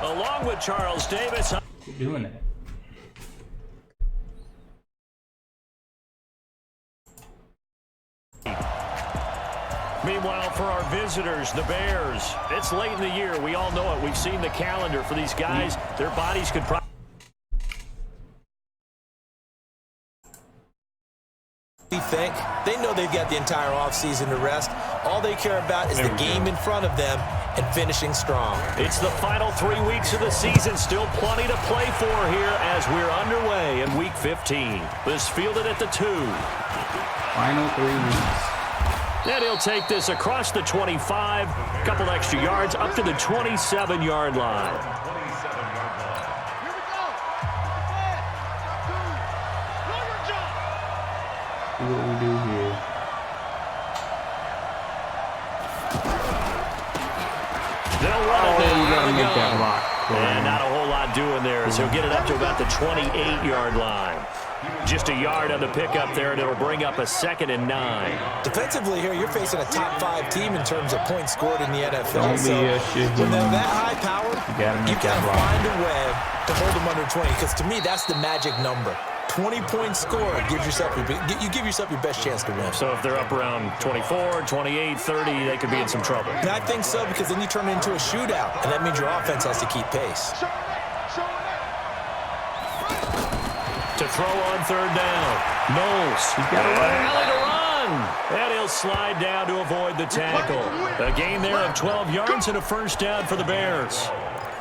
Along with Charles Davis. Keep doing that. Meanwhile, for our visitors, the Bears, it's late in the year. We all know it. We've seen the calendar for these guys. Their bodies could probably think they know they've got the entire offseason to rest. All they care about is the game in front of them and finishing strong. It's the final 3 weeks of the season. Still plenty to play for here as we're underway in Week 15. This fielded at the 2. Final 3 weeks. And he'll take this across the 25, a couple extra yards up to the 27-yard line. See what we do here. They'll run it down. You gotta make that block. And not a whole lot doing there, so he'll get it up to about the 28-yard line. Just a yard on the pickup there, and it'll bring up a 2nd and 9. Defensively here, you're facing a top 5 team in terms of points scored in the NFL. Don't be a shit. When they're that high powered, you gotta find a way to hold them under 20. Because to me, that's the magic number. 20-point score gives yourself you give yourself your best chance to win. So if they're up around 24, 28, 30, they could be in some trouble. And I think so, because then you turn it into a shootout, and that means your offense has to keep pace. To throw on 3rd down. Knowles. He's got to run. And he'll slide down to avoid the tackle. A gain there of 12 yards and a 1st down for the Bears.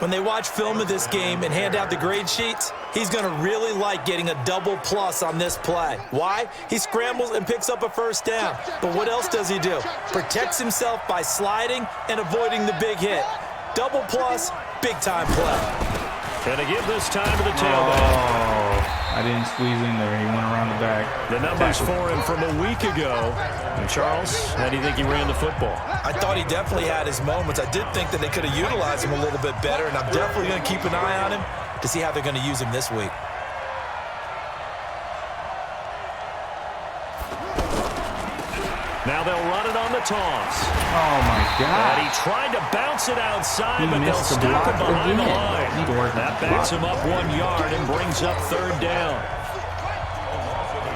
When they watch film of this game and hand out the grade sheets, he's going to really like getting a double plus on this play. Why? He scrambles and picks up a 1st down. But what else does he do? Protects himself by sliding and avoiding the big hit. Double plus, big-time play. And to give this time to the tailback. I didn't squeeze in there. He went around the back. The numbers for him from a week ago. And Charles, how do you think he ran the football? I thought he definitely had his moments. I did think that they could have utilized him a little bit better, and I'm definitely going to keep an eye on him to see how they're going to use him this week. Now they'll run it on the toss. Oh, my God. And he tried to bounce it outside, but they'll stop it behind the line. That backs him up 1 yard and brings up 3rd down.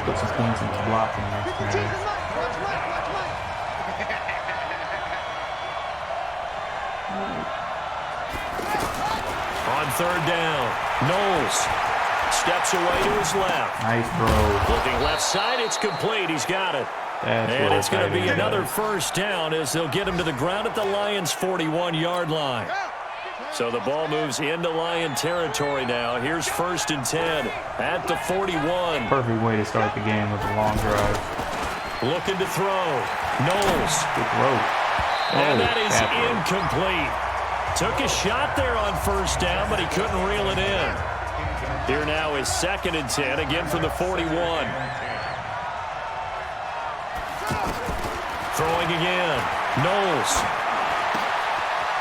Put some points into blocking next time. On 3rd down, Knowles steps away to his left. Nice throw. Looking left side, it's complete. He's got it. And it's going to be another 1st down as they'll get him to the ground at the Lions' 41-yard line. So the ball moves into Lion territory now. Here's 1st and 10 at the 41. Perfect way to start the game with a long drive. Looking to throw. Knowles. Good throw. And that is incomplete. Took a shot there on 1st down, but he couldn't reel it in. Here now is 2nd and 10, again from the 41. Throwing again. Knowles.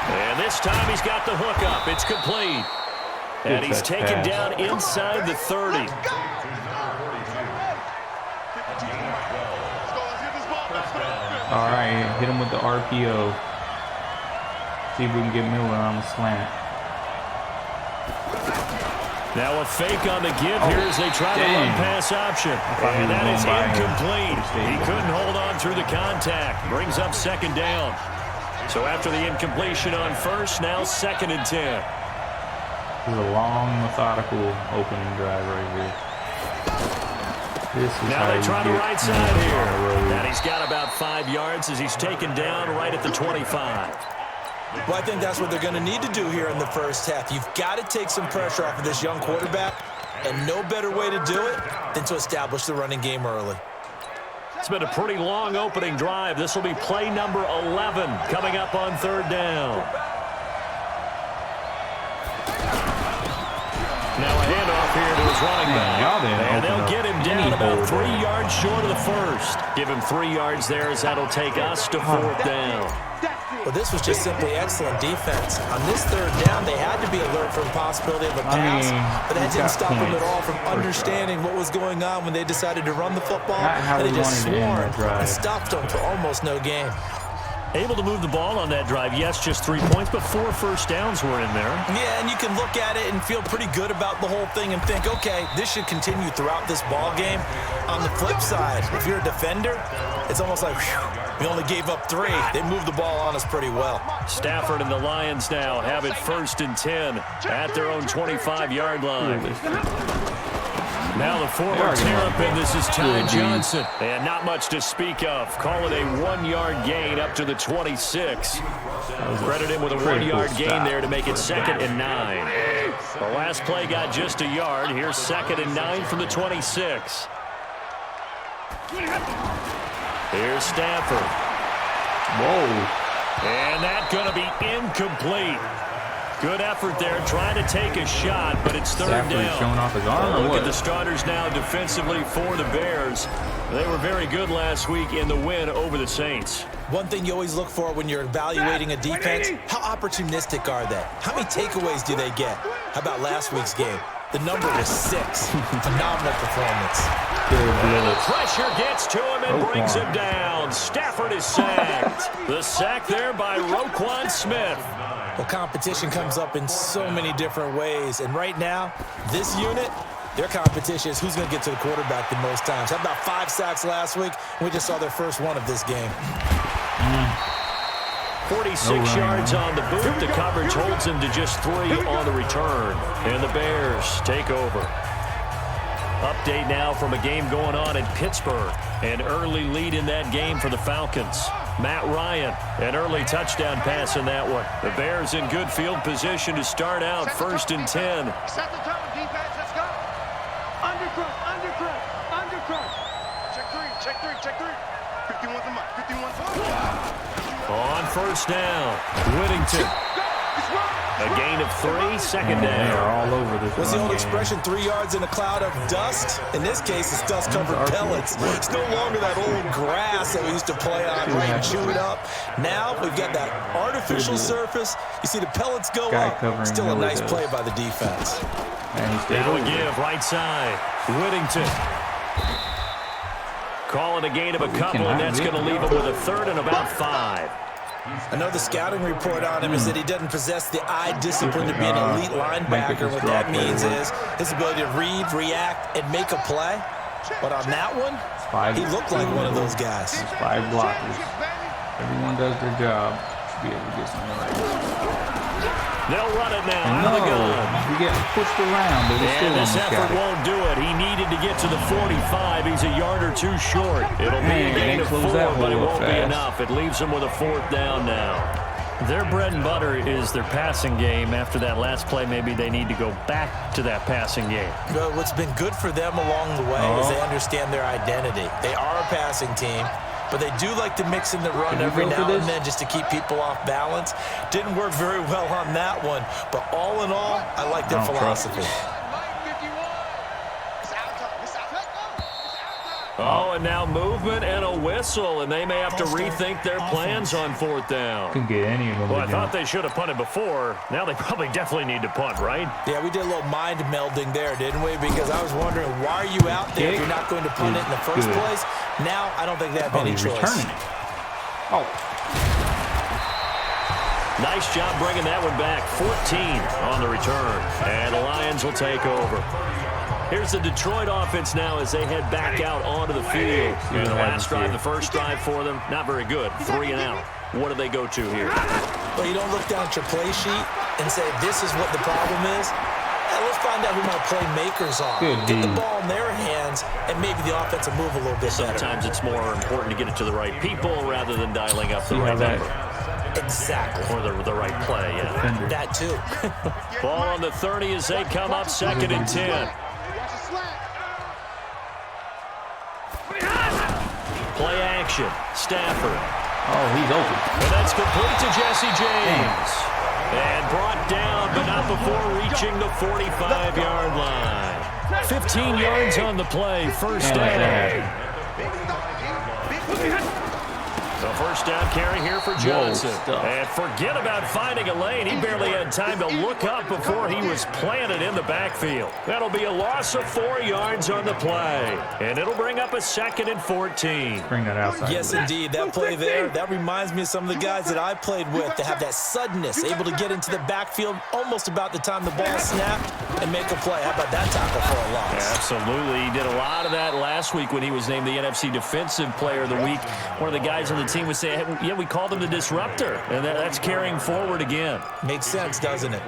And this time he's got the hook up. It's complete. And he's taken down inside the 30. All right, hit him with the RPO. See if we can get Miller on the slant. Now a fake on the give here as they try to run pass option. And that is incomplete. He couldn't hold on through the contact. Brings up 2nd down. So after the incompletion on 1st, now 2nd and 10. This is a long, methodical opening drive right here. This is now they try the right side here. And he's got about 5 yards as he's taken down right at the 25. Well, I think that's what they're going to need to do here in the 1st half. You've got to take some pressure off of this young quarterback, and no better way to do it than to establish the running game early. It's been a pretty long opening drive. This will be play number 11 coming up on 3rd down. Now a handoff here to his running back. And they'll get him down about 3 yards short of the 1st. Give him 3 yards there as that'll take us to 4th down. Well, this was just simply excellent defense. On this 3rd down, they had to be alert for the possibility of a pass, but that didn't stop them at all from understanding what was going on when they decided to run the football, and they just swarmed and stopped them for almost no gain. Able to move the ball on that drive. Yes, just 3 points, but 4 first downs were in there. Yeah, and you can look at it and feel pretty good about the whole thing and think, okay, this should continue throughout this ball game. On the flip side, if you're a defender, it's almost like, whew, we only gave up 3. They moved the ball on us pretty well. Stafford and the Lions now have it 1st and 10 at their own 25-yard line. Now the former Terrapin, this is Ty Johnson. And not much to speak of. Call it a 1-yard gain up to the 26. Credit him with a 1-yard gain there to make it 2nd and 9. The last play got just a yard. Here's 2nd and 9 from the 26. Here's Stafford. Whoa. And that's going to be incomplete. Good effort there, trying to take a shot, but it's 3rd down. Showing off his arm. Look at the starters now defensively for the Bears. They were very good last week in the win over the Saints. One thing you always look for when you're evaluating a defense, how opportunistic are they? How many takeaways do they get? How about last week's game? The number was 6. Phenomenal performance. And the pressure gets to him and brings him down. Stafford is sacked. The sack there by Roquan Smith. Well, competition comes up in so many different ways. And right now, this unit, their competition is who's going to get to the quarterback the most times. How about 5 sacks last week? We just saw their first one of this game. 46 yards on the boot. The coverage holds him to just 3 on the return. And the Bears take over. Update now from a game going on in Pittsburgh. An early lead in that game for the Falcons. Matt Ryan, an early touchdown pass in that one. The Bears in good field position to start out 1st and 10. Set the tone, defense, let's go. Undercrush, undercrush, undercrush. Check 3. 51's the mark, 51's the mark. On 1st down, Whittington. A gain of 3, 2nd down. They're all over this. What's the old expression, 3 yards in a cloud of dust? In this case, it's dust-covered pellets. It's no longer that old grass that we used to play on where you chew it up. Now we've got that artificial surface. You see the pellets go up. Still a nice play by the defense. Now a give, right side. Whittington. Calling a gain of a couple, and that's going to leave him with a 3rd and about 5. I know the scouting report on him is that he doesn't possess the eye discipline to be an elite linebacker. What that means is his ability to read, react, and make a play. But on that one, he looked like one of those guys. 5 blockers. Everyone does their job. Should be able to get something right. They'll run it now out of the gun. We get pushed around, but we're still on this effort won't do it. He needed to get to the 45. He's a yard or 2 short. It'll be a gain of 4, but it won't be enough. It leaves him with a 4th down now. Their bread and butter is their passing game. After that last play, maybe they need to go back to that passing game. Well, what's been good for them along the way is they understand their identity. They are a passing team, but they do like to mix in the run every now and then just to keep people off balance. Didn't work very well on that one, but all in all, I like their philosophy. Oh, and now movement and a whistle, and they may have to rethink their plans on 4th down. Couldn't get any of them. Well, I thought they should have punted before. Now they probably definitely need to punt, right? Yeah, we did a little mind melding there, didn't we? Because I was wondering, why are you out there if you're not going to punt it in the first place? Now, I don't think they have any choice. Returning. Oh. Nice job bringing that one back. 14 on the return. And the Lions will take over. Here's the Detroit offense now as they head back out onto the field. And the last drive, the first drive for them, not very good. 3 and out. What do they go to here? Well, you don't look down at your play sheet and say, this is what the problem is. Let's find out who my playmakers are. Get the ball in their hands, and maybe the offense will move a little bit better. Sometimes it's more important to get it to the right people rather than dialing up the right number. Exactly. Or the right play, yeah. That too. Ball on the 30 as they come up 2nd and 10. Play action. Stafford. Oh, he's open. And that's complete to Jesse James. And brought down, but not before reaching the 45-yard line. 15 yards on the play. 1st down. A first down carry here for Johnson. And forget about finding a lane. He barely had time to look up before he was planted in the backfield. That'll be a loss of 4 yards on the play. And it'll bring up a 2nd and 14. Bring that outside. Yes, indeed. That play there, that reminds me of some of the guys that I played with that have that suddenness, able to get into the backfield almost about the time the ball snapped and make a play. How about that tackle for a loss? Yeah, absolutely. He did a lot of that last week when he was named the NFC Defensive Player of the Week. One of the guys on the team would say, hey, yeah, we called him the disruptor, and that's carrying forward again. Makes sense, doesn't it?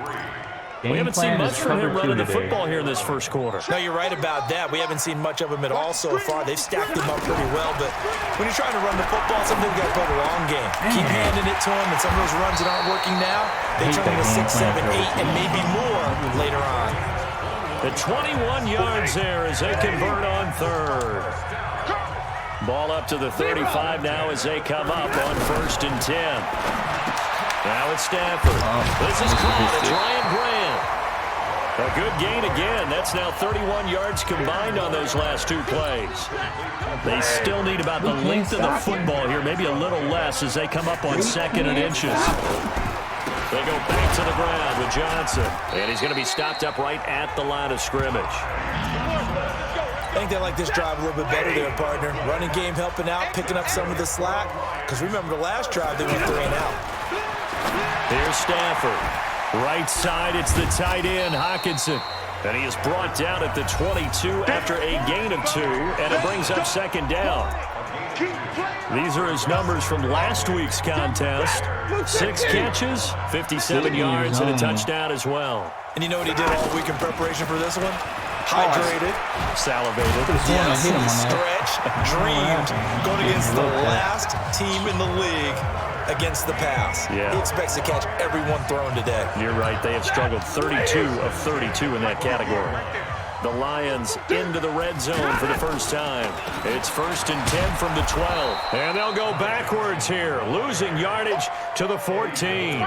We haven't seen much from him running the football here in this first quarter. No, you're right about that. We haven't seen much of him at all so far. They've stacked him up pretty well, but when you're trying to run the football, sometimes you got to play the long game. Keep handing it to him, and some of those runs that aren't working now, they turn into 6, 7, 8, and maybe more later on. The 21 yards there as they convert on 3rd. Ball up to the 35 now as they come up on 1st and 10. Now it's Stafford. This is called. It's Ryan Grant. A good gain again. That's now 31 yards combined on those last 2 plays. They still need about the length of the football here, maybe a little less as they come up on 2nd and inches. They go back to the ground with Johnson. And he's going to be stopped up right at the line of scrimmage. I think they like this drive a little bit better there, partner. Running game helping out, picking up some of the slack. Because remember the last drive, they went 3 and out. Here's Stafford. Right side, it's the tight end, Hockenson. And he is brought down at the 22 after a gain of 2, and it brings up 2nd down. These are his numbers from last week's contest. 6 catches, 57 yards, and a touchdown as well. And you know what he did all week in preparation for this one? Hydrated, salivated, yes, stretched, dreamed, going against the last team in the league against the pass. Yeah. He expects to catch everyone thrown today. You're right. They have struggled 32 of 32 in that category. The Lions into the red zone for the first time. It's 1st and 10 from the 12. And they'll go backwards here, losing yardage to the 14.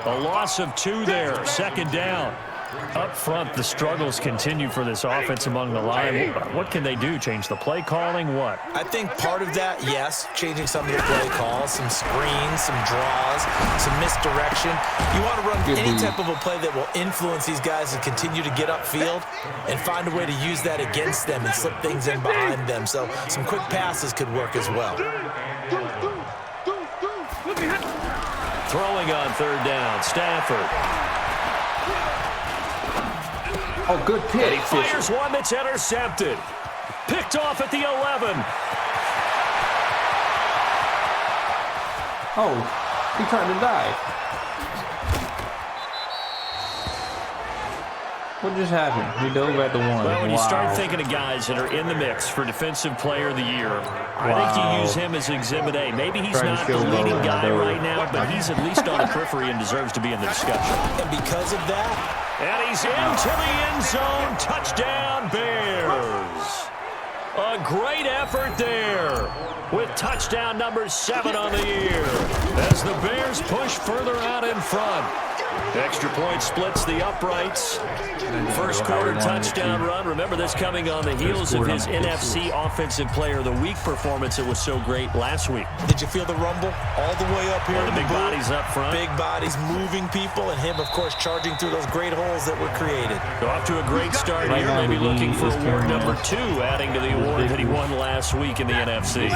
A loss of 2 there, 2nd down. Up front, the struggles continue for this offense among the line. What can they do? Change the play calling? What? I think part of that, yes, changing some of the play calls, some screens, some draws, some misdirection. You want to run any type of a play that will influence these guys and continue to get upfield and find a way to use that against them and slip things in behind them. So some quick passes could work as well. Throwing on 3rd down, Stafford. Oh, good pick. And he fires one that's intercepted. Picked off at the 11. Oh, he tried to dive. What just happened? He dove at the 1. Well, when you start thinking of guys that are in the mix for Defensive Player of the Year, I think you use him as Exhibit A. Maybe he's not the leading guy right now, but he's at least on the periphery and deserves to be in the discussion. And because of that, and he's into the end zone. Touchdown, Bears. A great effort there with touchdown number 7 on the year as the Bears push further out in front. Extra point splits the uprights. First quarter touchdown run. Remember this coming on the heels of his NFC Offensive Player of the Week performance. It was so great last week. Did you feel the rumble all the way up here? The big bodies up front. Big bodies moving people, and him, of course, charging through those great holes that were created. So off to a great start here. Maybe looking for award number 2, adding to the award that he won last week in the NFC.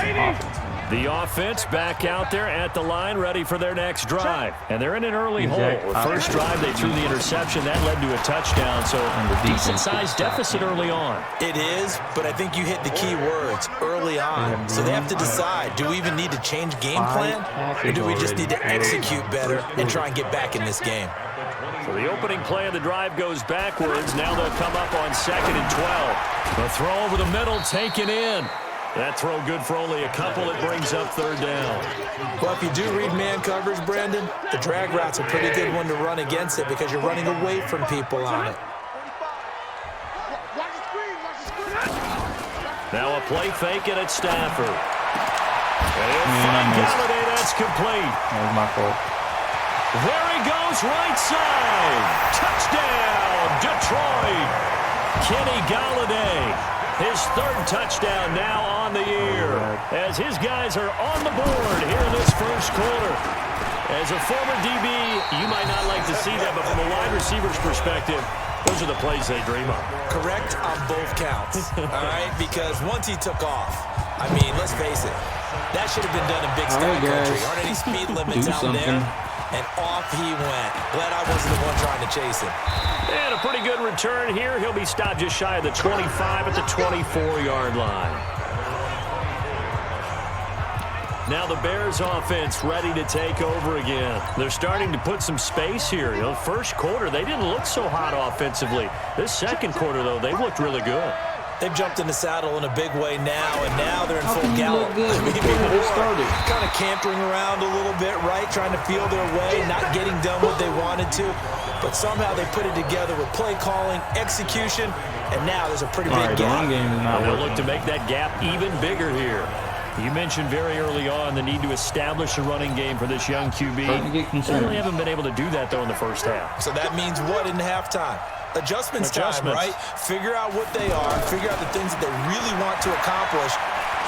The offense back out there at the line, ready for their next drive. And they're in an early hole. The first drive, they threw the interception. That led to a touchdown, so a decent-sized deficit early on. It is, but I think you hit the key words, early on. So they have to decide, do we even need to change game plan, or do we just need to execute better and try and get back in this game? So the opening play of the drive goes backwards. Now they'll come up on 2nd and 12. The throw over the middle, taken in. That throw good for only a couple. It brings up 3rd down. Well, if you do read man coverage, Brandon, the drag route's a pretty good one to run against it because you're running away from people on it. Now a play fake, and it's Stafford. And he'll find Galladay. That's complete. That was my fault. There he goes, right side. Touchdown, Detroit. Kenny Galladay. His third touchdown now on the year as his guys are on the board here in this first quarter. As a former DB, you might not like to see that, but from a wide receiver's perspective, those are the plays they dream of. Correct on both counts, all right? Because once he took off, I mean, let's face it, that should have been done in big sky country. Aren't any speed limits out there? And off he went. Glad I wasn't the one trying to chase him. And a pretty good return here. He'll be stopped just shy of the 25 at the 24-yard line. Now the Bears offense ready to take over again. They're starting to put some space here. You know, first quarter, they didn't look so hot offensively. This second quarter, though, they've looked really good. They've jumped in the saddle in a big way now, and now they're in full gallop. Kind of cantering around a little bit, right? Trying to feel their way, not getting done what they wanted to. But somehow they put it together with play calling, execution, and now there's a pretty big gap. They'll look to make that gap even bigger here. You mentioned very early on the need to establish a running game for this young QB. They really haven't been able to do that, though, in the first half. So that means what in halftime? Adjustments time, right? Figure out what they are, figure out the things that they really want to accomplish,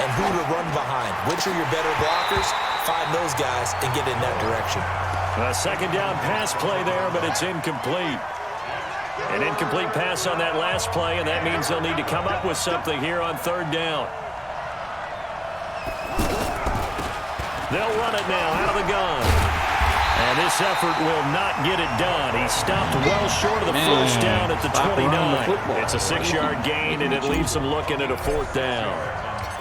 and who to run behind. Which are your better blockers? Find those guys and get in that direction. A second down pass play there, but it's incomplete. An incomplete pass on that last play, and that means they'll need to come up with something here on third down. They'll run it now out of the gun. And this effort will not get it done. He stopped well short of the first down at the 29. It's a 6-yard gain, and it leaves them looking at a fourth down.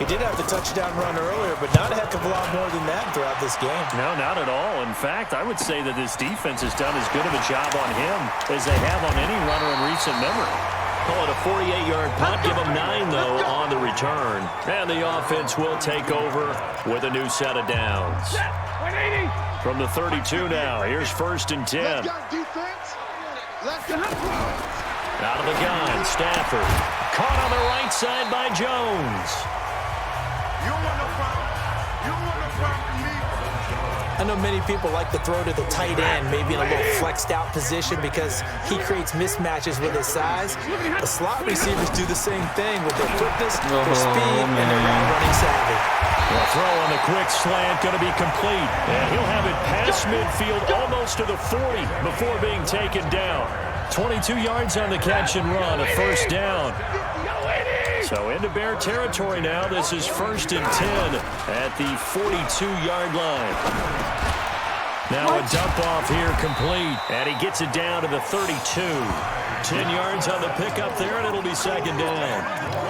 He did have the touchdown run earlier, but not a heck of a lot more than that throughout this game. No, not at all. In fact, I would say that this defense has done as good of a job on him as they have on any runner in recent memory. Call it a 48-yard punt. Give them 9, though, on the return. And the offense will take over with a new set of downs. From the 32 now, here's 1st and 10. Out of the gun, Stafford. Caught on the right side by Jones. You want no problem. You want no problem with me. I know many people like to throw to the tight end, maybe in a little flexed out position because he creates mismatches with his size. The slot receivers do the same thing with their quickness, their speed, and their running savvy. The throw on the quick slant going to be complete. And he'll have it past midfield almost to the 40 before being taken down. 22 yards on the catch and run, a first down. So into Bear territory now. This is 1st and 10 at the 42-yard line. Now a dump off here complete. And he gets it down to the 32. 10 yards on the pickup there, and it'll be 2nd down.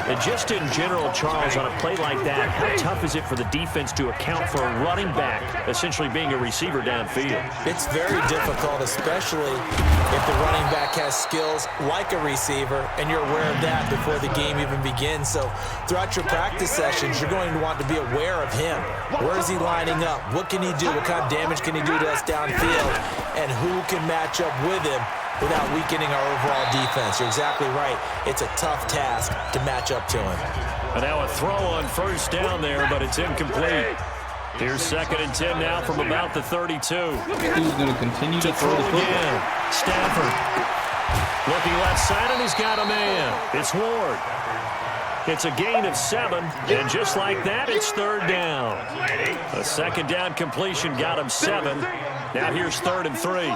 And just in general, Charles, on a play like that, how tough is it for the defense to account for a running back essentially being a receiver downfield? It's very difficult, especially if the running back has skills like a receiver, and you're aware of that before the game even begins. So throughout your practice sessions, you're going to want to be aware of him. Where is he lining up? What can he do? What kind of damage can he do to us downfield? And who can match up with him without weakening our overall defense? You're exactly right. It's a tough task to match up to him. And now a throw on 1st down there, but it's incomplete. Here's 2nd and 10 now from about the 32. He's going to continue to throw again. Stafford looking left side, and he's got a man. It's Ward. It's a gain of 7, and just like that, it's 3rd down. A 2nd down completion got him 7. Now here's 3rd and 3.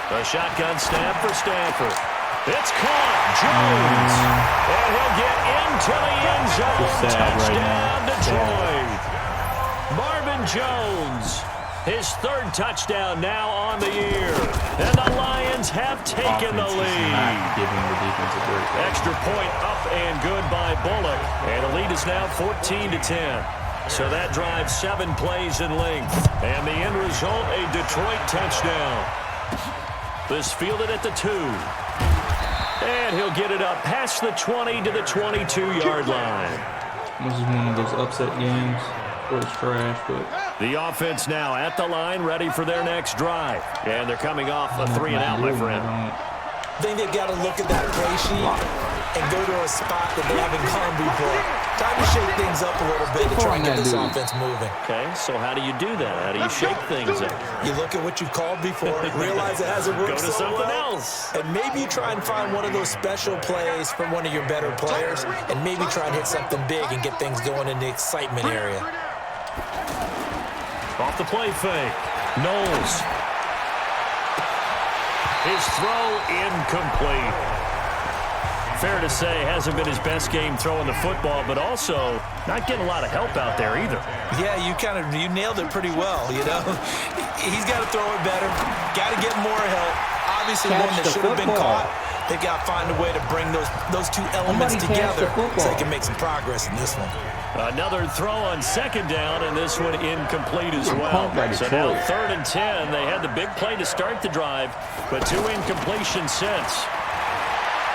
A shotgun snap for Stafford. It's caught. Jones. And he'll get into the end zone. Touchdown, Detroit. Marvin Jones. His 3rd touchdown now on the year. And the Lions have taken the lead. Extra point up and good by Bullock. And the lead is now 14-10. So that drives 7 plays in length. And the end result, a Detroit touchdown. This fielded at the 2. And he'll get it up past the 20 to the 22-yard line. This is one of those upset games where it's trash, but... The offense now at the line, ready for their next drive. And they're coming off a 3-and-out, my friend. I think they've got to look at that play sheet and go to a spot that they haven't gone before. Time to shake things up a little bit to try and get this offense moving. Okay, so how do you do that? How do you shake things up? You look at what you called before, realize it hasn't worked Go to so something well, else. and maybe you try and find one of those special plays from one of your better players, and maybe try and hit something big and get things going in the excitement area. Off the play fake. Knowles. His throw incomplete. Fair to say, hasn't been his best game throwing the football, but also not getting a lot of help out there either. Yeah, you nailed it pretty well, you know. He's got to throw it better. Got to get more help. Obviously, one that should have been caught. They got to find a way to bring those two elements together so they can make some progress in this one. Another throw on second down, and this one incomplete as well. So now 3rd and 10. They had the big play to start the drive, but 2 incompletions since.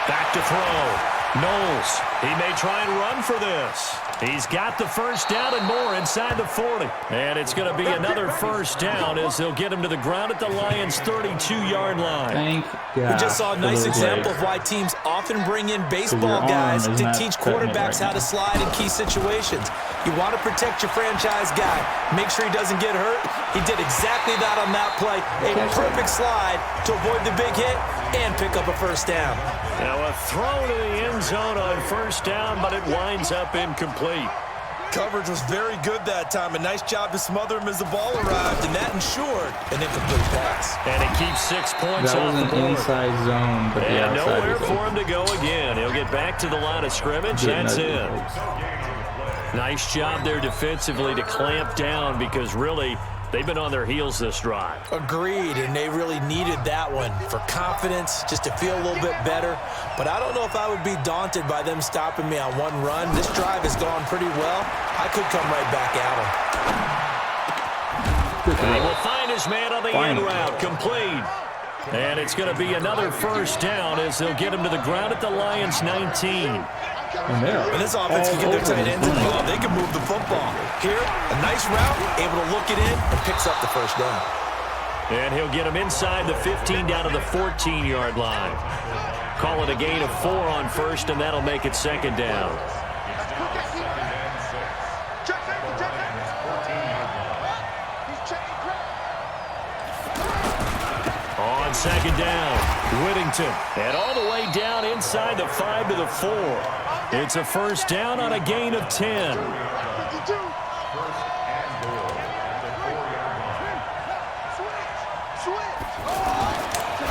Back to throw. Knowles. He may try and run for this. He's got the first down and more inside the 40. And it's going to be another first down as they'll get him to the ground at the Lions' 32-yard line. Thank God. We just saw a nice example of why teams often bring in baseball guys to teach quarterbacks how to slide in key situations. You want to protect your franchise guy. Make sure he doesn't get hurt. He did exactly that on that play. A perfect slide to avoid the big hit and pick up a first down. Now a throw to the end zone on first down, but it winds up incomplete. Coverage was very good that time. A nice job to smother him as the ball arrived, and that ensured an incomplete pass. And it keeps 6 points off the board. That was an inside zone, but the outside nowhere was for him to go again. He'll get back to the line of scrimmage. That's in. Nice job there defensively to clamp down because really they've been on their heels this drive. Agreed, and they really needed that one for confidence, just to feel a little bit better. But I don't know if I would be daunted by them stopping me on one run. This drive has gone pretty well. I could come right back at them. And he will find his man on the end route, complete. And it's going to be another first down as they'll get him to the ground at the Lions' 19. And this offense can get their tight ends involved. They can move the football. Here, a nice route, able to look it in, and picks up the first down. And he'll get him inside the 15 down to the 14-yard line. Call it a gain of 4 on first, and that'll make it 2nd down. On 2nd down, Whittington. And all the way down inside the 5 to the 4. It's a first down on a gain of 10.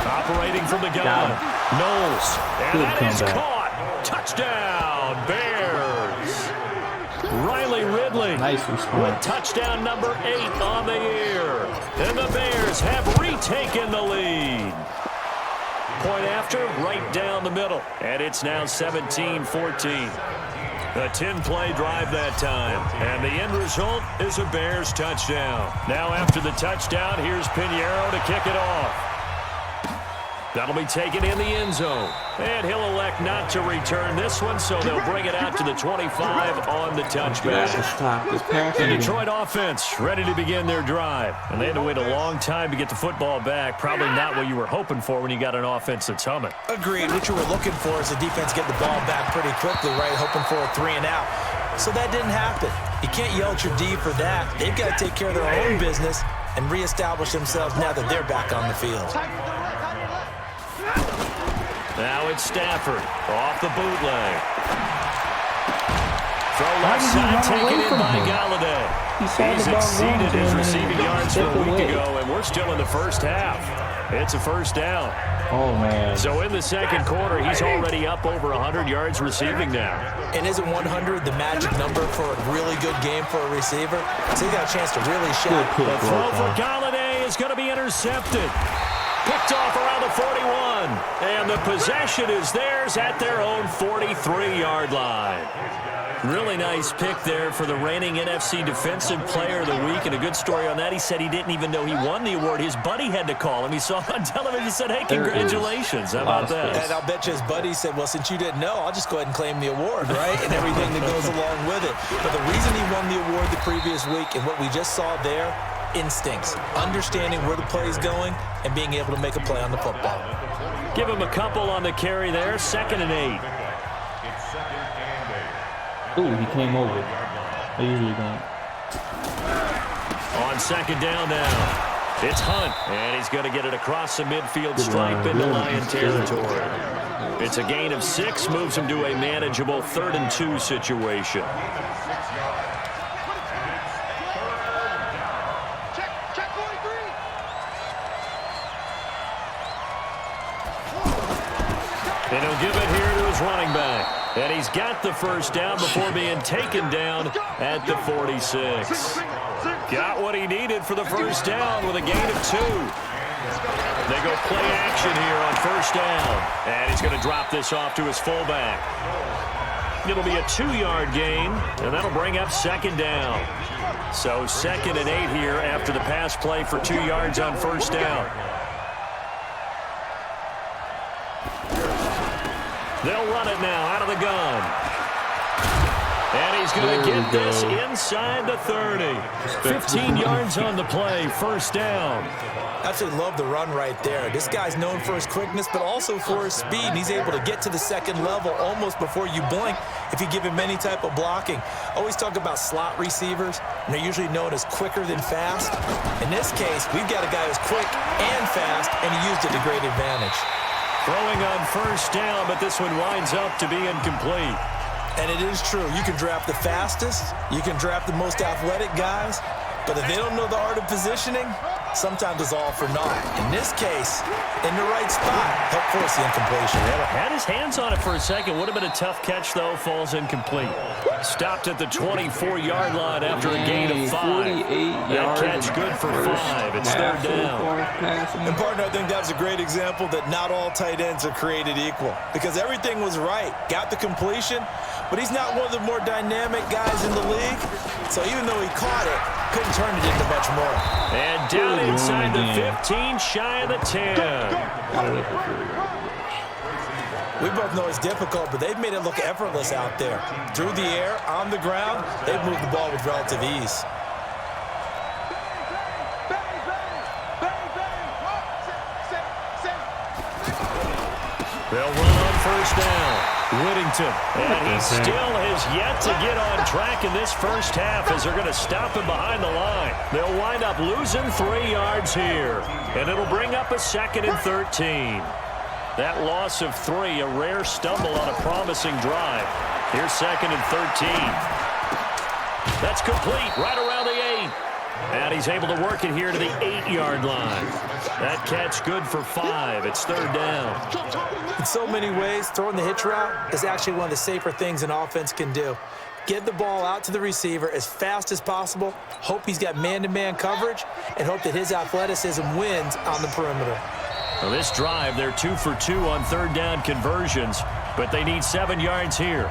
Operating from the gun. Knowles. And that is caught. Touchdown, Bears. Riley Ridley. Nice response. With touchdown number 8 on the year. And the Bears have retaken the lead. Point after, right down the middle. And it's now 17-14. A 10-play drive that time. And the end result is a Bears touchdown. Now after the touchdown, here's Pinheiro to kick it off. That'll be taken in the end zone. And he'll elect not to return this one, so they'll bring it out to the 25 on the touchback. The Detroit offense ready to begin their drive. And they had to wait a long time to get the football back. Probably not what you were hoping for when you got an offense that's humming. Agreed. What you were looking for is the defense get the ball back pretty quickly, right? Hoping for a 3 and out. So that didn't happen. You can't yell at your D for that. They've got to take care of their own business and reestablish themselves now that they're back on the field. Now it's Stafford off the bootleg. Throw left side, taken in by Galladay. He's exceeded his receiving yards from a week ago, and we're still in the first half. It's a first down. Oh, man. So in the second quarter, he's already up over 100 yards receiving now. And isn't 100 the magic number for a really good game for a receiver? So he got a chance to really shine. The throw for Galladay is going to be intercepted. Picked off around the 41. And the possession is theirs at their own 43-yard line. Really nice pick there for the reigning NFC Defensive Player of the Week. And a good story on that. He said he didn't even know he won the award. His buddy had to call him. He saw on television and said, hey, congratulations. How about that? And I'll bet you his buddy said, well, since you didn't know, I'll just go ahead and claim the award, right? And everything that goes along with it. But the reason he won the award the previous week and what we just saw there, instincts, understanding where the play is going and being able to make a play on the football. Give him a couple on the carry there. 2nd and 8. Ooh, he came over. They usually don't. On second down now. It's Hunt, and he's going to get it across the midfield stripe into Lion territory. It's a gain of 6, moves him to a manageable 3rd and 2 situation. Check 43. And he'll give it here to his running back. And he's got the first down before being taken down at the 46. Got what he needed for the first down with a gain of 2. They go play action here on first down. And he's going to drop this off to his fullback. It'll be a 2-yard gain, and that'll bring up second down. So 2nd and 8 here after the pass play for 2 yards on first down. They'll run it now out of the gun. And he's going to get this inside the 30. 15 yards on the play, first down. Absolutely love the run right there. This guy's known for his quickness, but also for his speed. And he's able to get to the second level almost before you blink if you give him any type of blocking. Always talk about slot receivers, and they're usually known as quicker than fast. In this case, we've got a guy who's quick and fast, and he used it to great advantage. Throwing on first down, but this one winds up to be incomplete. And it is true. You can draft the fastest. You can draft the most athletic guys. But if they don't know the art of positioning, sometimes it's all for naught. In this case, in the right spot, help force the incompletion. Had his hands on it for a second. Would have been a tough catch, though. Falls incomplete. Stopped at the 24-yard line after a gain of 5. That catch good for 5. It's 3rd down. And, partner, I think that's a great example that not all tight ends are created equal. Because everything was right. Got the completion, but he's not one of the more dynamic guys in the league. So even though he caught it, couldn't turn it into much more. And down inside the 15, shy of the 10. We both know it's difficult, but they've made it look effortless out there. Through the air, on the ground, they've moved the ball with relative ease. They'll run on first down. Whittington, and he still has yet to get on track in this first half as they're going to stop him behind the line. They'll wind up losing 3 yards here, and it'll bring up a 2nd and 13. That loss of 3, a rare stumble on a promising drive. Here's 2nd and 13. That's complete right around the 8. And he's able to work it here to the 8-yard line. That catch good for 5. It's 3rd down. In so many ways, throwing the hitch route is actually one of the safer things an offense can do. Get the ball out to the receiver as fast as possible, hope he's got man-to-man coverage, and hope that his athleticism wins on the perimeter. Well, this drive, they're 2 for 2 on 3rd down conversions, but they need 7 yards here.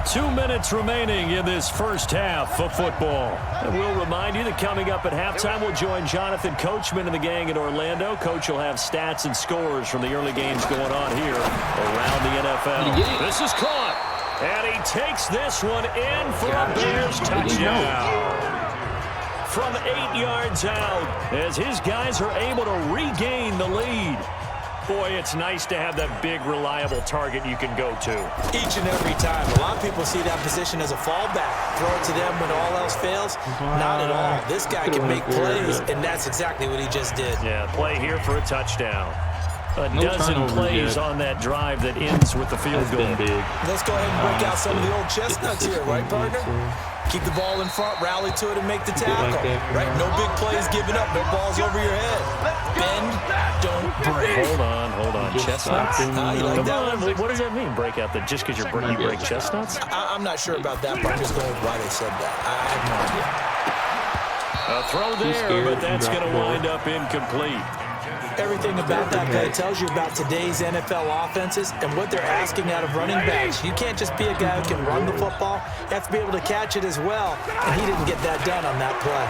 2 minutes remaining in this first half of football. And we'll remind you that coming up at halftime, we'll join Jonathan Coachman and the gang in Orlando. Coach will have stats and scores from the early games going on here around the NFL. This is caught, and he takes this one in for a Bears touchdown. From 8 yards out, as his guys are able to regain the lead. Boy, it's nice to have that big, reliable target you can go to. Each and every time. A lot of people see that position as a fallback. Throw it to them when all else fails. Not at all. This guy can make plays, and that's exactly what he just did. Yeah, play here for a touchdown. A dozen plays on that drive that ends with the field goal. Let's go ahead and break out some of the old chestnuts here, right, partner? Keep the ball in front, rally to it, and make the tackle. Right? No big plays given up, no balls over your head. Bend, don't break. Hold on. Chestnuts? You like that one? What does that mean, break out? Just because you break chestnuts? I'm not sure about that, but I'm just going with why they said that. I have no idea. A throw there, but that's going to wind up incomplete. Everything about that play tells you about today's NFL offenses and what they're asking out of running backs. You can't just be a guy who can run the football. You have to be able to catch it as well, and he didn't get that done on that play.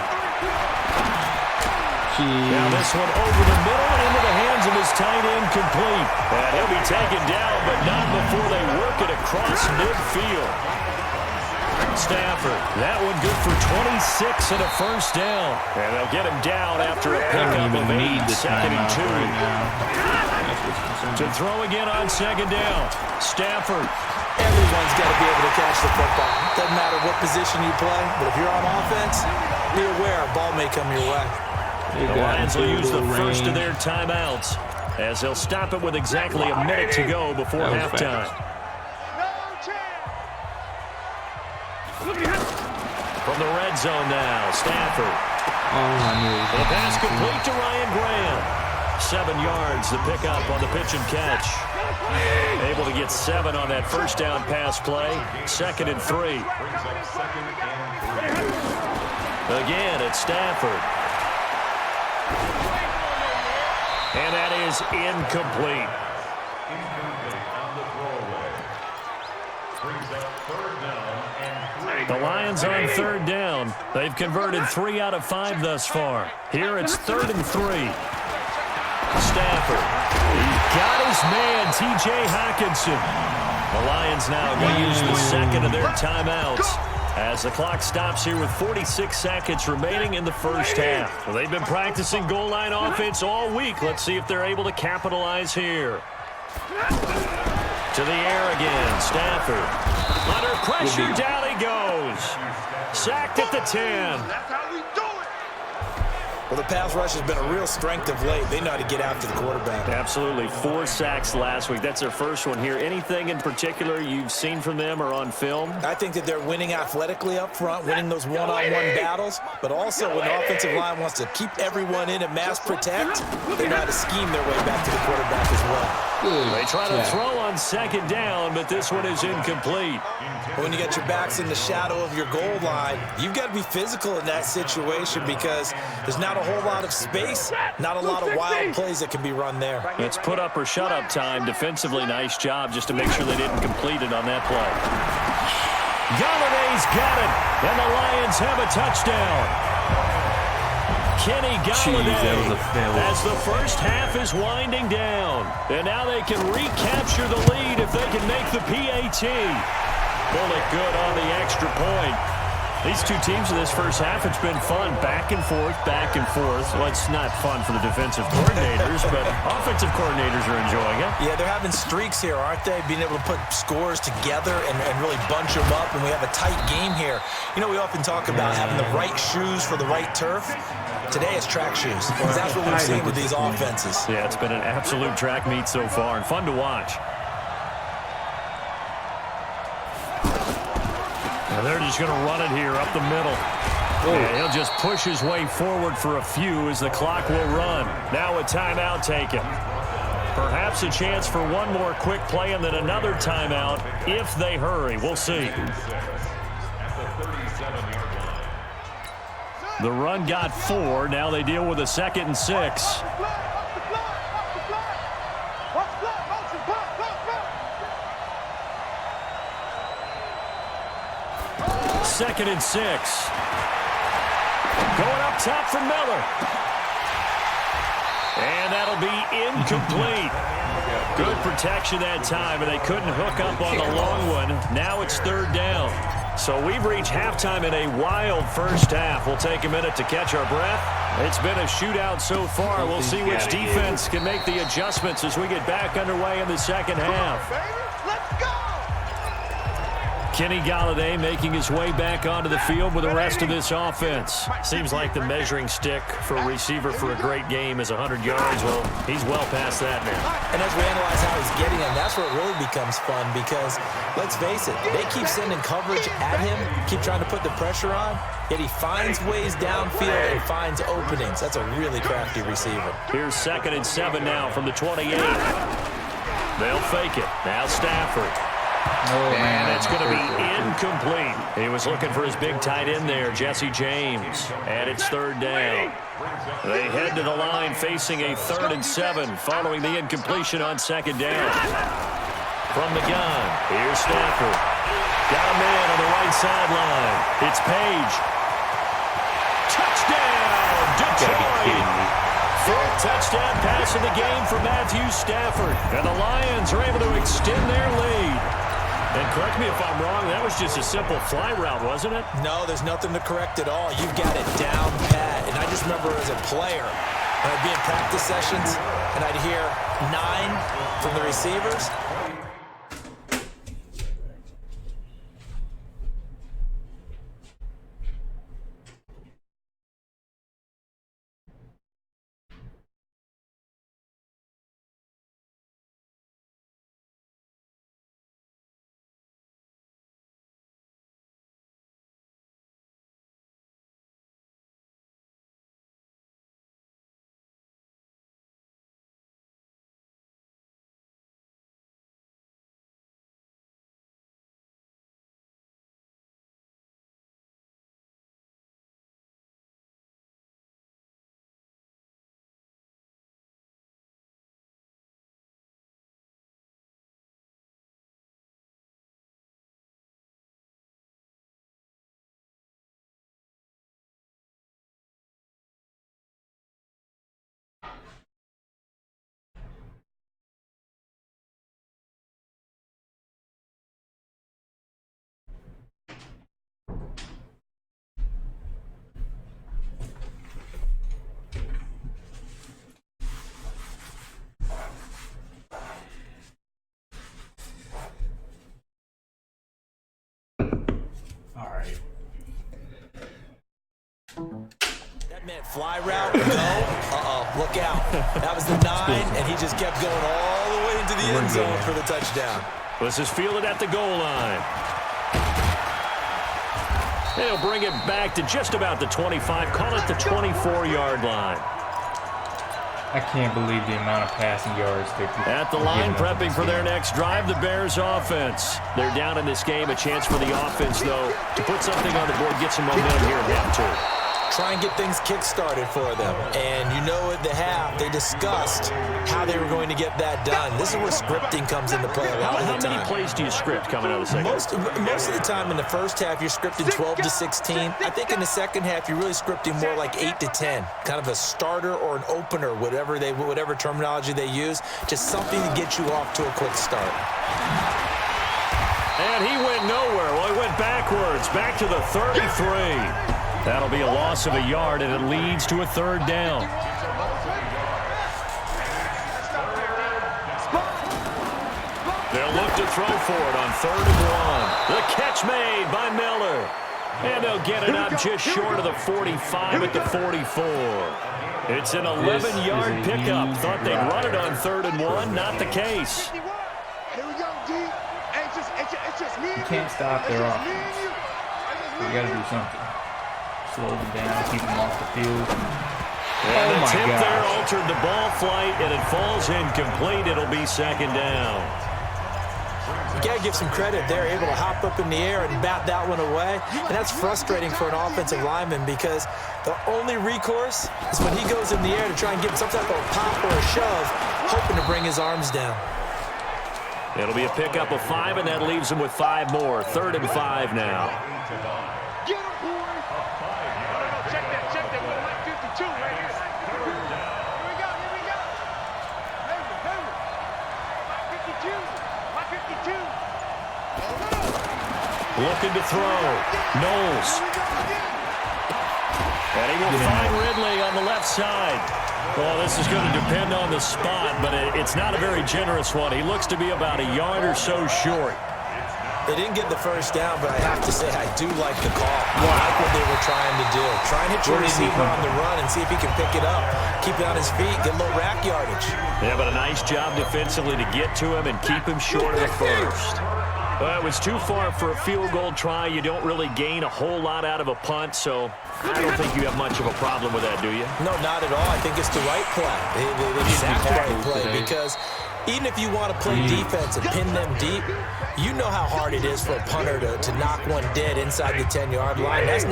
Now this one over the middle into the hands of his tight end complete. And he'll be taken down, but not before they work it across midfield. Stafford, that one good for 26 and a first down. And they'll get him down after a pickup of 8, 2nd and 2. To throw again on second down. Stafford. Everyone's got to be able to catch the football. Doesn't matter what position you play, but if you're on offense, be aware a ball may come your way. The Lions will use the first of their timeouts as they'll stop it with exactly a minute to go before halftime. From the red zone now, Stafford. The pass complete to Ryan Graham. 7 yards, the pickup on the pitch and catch. Able to get 7 on that first down pass play. 2nd and 3. Again, it's Stafford. And that is incomplete. The Lions on 3rd down. They've converted 3 out of 5 thus far. Here it's 3rd and 3. Stafford. He's got his man, T.J. Hockenson. The Lions now going to use the second of their timeouts as the clock stops here with 46 seconds remaining in the first half. Well, they've been practicing goal line offense all week. Let's see if they're able to capitalize here. To the air again, Stafford. Under pressure, down he goes. Sacked at the 10. That's how we do it. Well, the pass rush has been a real strength of late. They know how to get after the quarterback. Absolutely. 4 sacks last week. That's their first one here. Anything in particular you've seen from them or on film? I think that they're winning athletically up front, winning those one-on-one battles, but also when the offensive line wants to keep everyone in and mass protect, they know how to scheme their way back to the quarterback as well. They try to throw on second down, but this one is incomplete. When you get your backs in the shadow of your goal line, you've got to be physical in that situation because there's not a whole lot of space, not a lot of wild plays that can be run there. It's put up or shut up time. Defensively, nice job just to make sure they didn't complete it on that play. Galladay's got it, and the Lions have a touchdown. Kenny Galladay as the first half is winding down. And now they can recapture the lead if they can make the PAT. Pull it good on the extra point. These two teams in this first half, it's been fun. Back and forth, back and forth. Well, it's not fun for the defensive coordinators, but offensive coordinators are enjoying it. Yeah, they're having streaks here, aren't they? Being able to put scores together and really bunch them up, and we have a tight game here. You know, we often talk about having the right shoes for the right turf. Today it's track shoes, because that's what we've seen with these offenses. Yeah, it's been an absolute track meet so far, and fun to watch. Now they're just going to run it here up the middle. And he'll just push his way forward for a few as the clock will run. Now a timeout taken. Perhaps a chance for one more quick play and then another timeout if they hurry. We'll see. The run got 4. Now they deal with a 2nd and 6. 2nd and 6. Going up top for Miller. And that'll be incomplete. Good protection that time, and they couldn't hook up on the long one. Now it's 3rd down. So we've reached halftime in a wild first half. We'll take a minute to catch our breath. It's been a shootout so far. We'll see which defense can make the adjustments as we get back underway in the second half. Let's go! Kenny Galladay making his way back onto the field with the rest of this offense. Seems like the measuring stick for a receiver for a great game is 100 yards. Well, he's well past that now. And as we analyze how he's getting them, that's where it really becomes fun because, let's face it, they keep sending coverage at him, keep trying to put the pressure on, yet he finds ways downfield and finds openings. That's a really crafty receiver. Here's 2nd and 7 now from the 28. They'll fake it. Now Stafford. And it's going to be incomplete. He was looking for his big tight end there, Jesse James. And it's 3rd down. They head to the line facing a 3rd and 7 following the incompletion on 2nd down. From the gun, here's Stafford. Got a man on the right sideline. It's Page. Touchdown, Detroit. 4th touchdown pass of the game for Matthew Stafford. And the Lions are able to extend their lead. And correct me if I'm wrong, that was just a simple fly route, wasn't it? No, there's nothing to correct at all. You've got it down pat. And I just remember as a player, I'd be in practice sessions, and I'd hear, 9 from the receivers. That meant fly route, go. Look out. That was the 9, and he just kept going all the way into the end zone for the touchdown. This is fielded at the goal line. They'll bring it back to just about the 25. Call it the 24-yard line. I can't believe the amount of passing yards they're at the line, prepping for their next drive, the Bears offense. They're down in this game. A chance for the offense, though, to put something on the board, get some momentum here in half 2. Try and get things kick-started for them. And you know at the half, they discussed how they were going to get that done. This is where scripting comes into play a lot of the time. How many plays do you script coming out of the second? Most of the time in the first half, you're scripting 12 to 16. I think in the second half, you're really scripting more like 8 to 10. Kind of a starter or an opener, whatever terminology they use. Just something to get you off to a quick start. And he went nowhere. Well, he went backwards, back to the 33. That'll be a loss of a yard, and it leads to a 3rd down. They'll look to throw for it on 3rd and 1. The catch made by Miller. And they'll get it up just short of the 45 at the 44. It's an 11-yard pickup. Thought they'd run it on 3rd and 1. Not the case. Here we go, D. It's just me. You can't stop their offense. You got to do something. Slow them down, keep them off the field. And the tip there altered the ball flight, and it falls incomplete. It'll be 2nd down. You got to give some credit. They're able to hop up in the air and bat that one away. And that's frustrating for an offensive lineman because the only recourse is when he goes in the air to try and give some type of a pop or a shove, hoping to bring his arms down. It'll be a pickup of 5, and that leaves him with 5 more. 3rd and 5 now. Get him, boy. Check that. We're like 52 right here. Here we go. Hey. My 52. Looking to throw. Knowles. And he will find Ridley on the left side. Well, this is going to depend on the spot, but it's not a very generous one. He looks to be about a yard or so short. They didn't get the first down, but I have to say I do like the call. I like what they were trying to do. Try and hit your receiver on the run and see if he can pick it up. Keep it on his feet, get a little rack yardage. Yeah, but a nice job defensively to get to him and keep him short of the first. Well, it was too far for a field goal try. You don't really gain a whole lot out of a punt, so I don't think you have much of a problem with that, do you? No, not at all. I think it's the right play. Exactly the right play because even if you want to play defense and pin them deep, you know how hard it is for a punter to knock one dead inside the 10-yard line. That's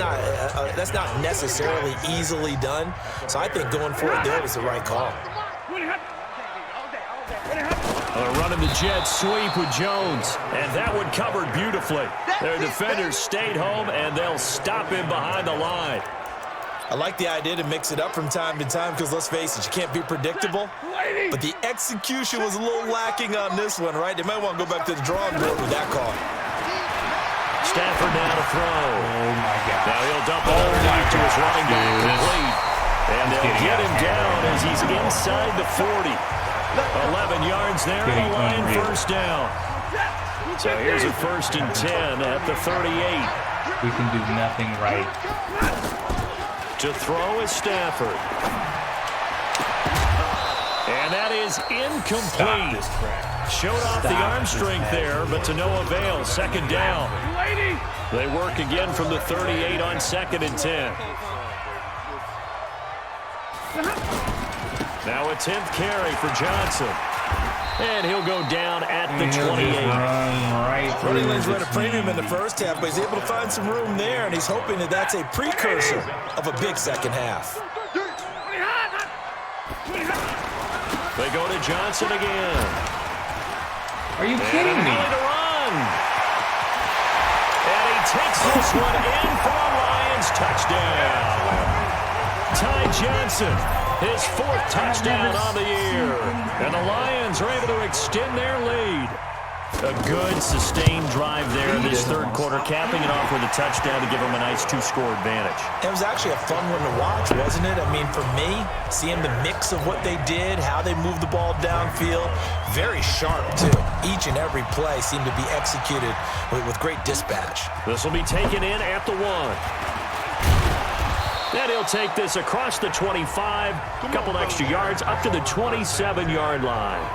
not necessarily easily done. So I think going for it there was the right call. Running the jet sweep with Jones, and that one covered beautifully. Their defenders stayed home, and they'll stop him behind the line. I like the idea to mix it up from time to time because, let's face it, you can't be predictable. But the execution was a little lacking on this one, right? They might want to go back to the drawing board with that call. Stafford now to throw. Oh, my God. Now he'll dump it underneath to his running back. Complete. And they'll get him down as he's inside the 40. 11 yards there, and the Lion first down. So here's a 1st and 10 at the 38. We can do nothing right. To throw is Stafford. And that is incomplete. Showed off the arm strength there, but to no avail. 2nd down. They work again from the 38 on 2nd and 10. Now a 10th carry for Johnson. And he'll go down at the 28. Running lanes were at a premium in the first half, but he's able to find some room there, and he's hoping that that's a precursor of a big second half. They go to Johnson again. Are you kidding me? To run. And he takes this one in for a Lions touchdown. Ty Johnson, his 4th touchdown on the year. And the Lions are able to extend their lead. A good, sustained drive there in this 3rd quarter, capping it off with a touchdown to give them a nice 2-score advantage. It was actually a fun one to watch, wasn't it? I mean, for me, seeing the mix of what they did, how they moved the ball downfield, very sharp, too. Each and every play seemed to be executed with great dispatch. This will be taken in at the 1. And he'll take this across the 25, a couple extra yards, up to the 27-yard line.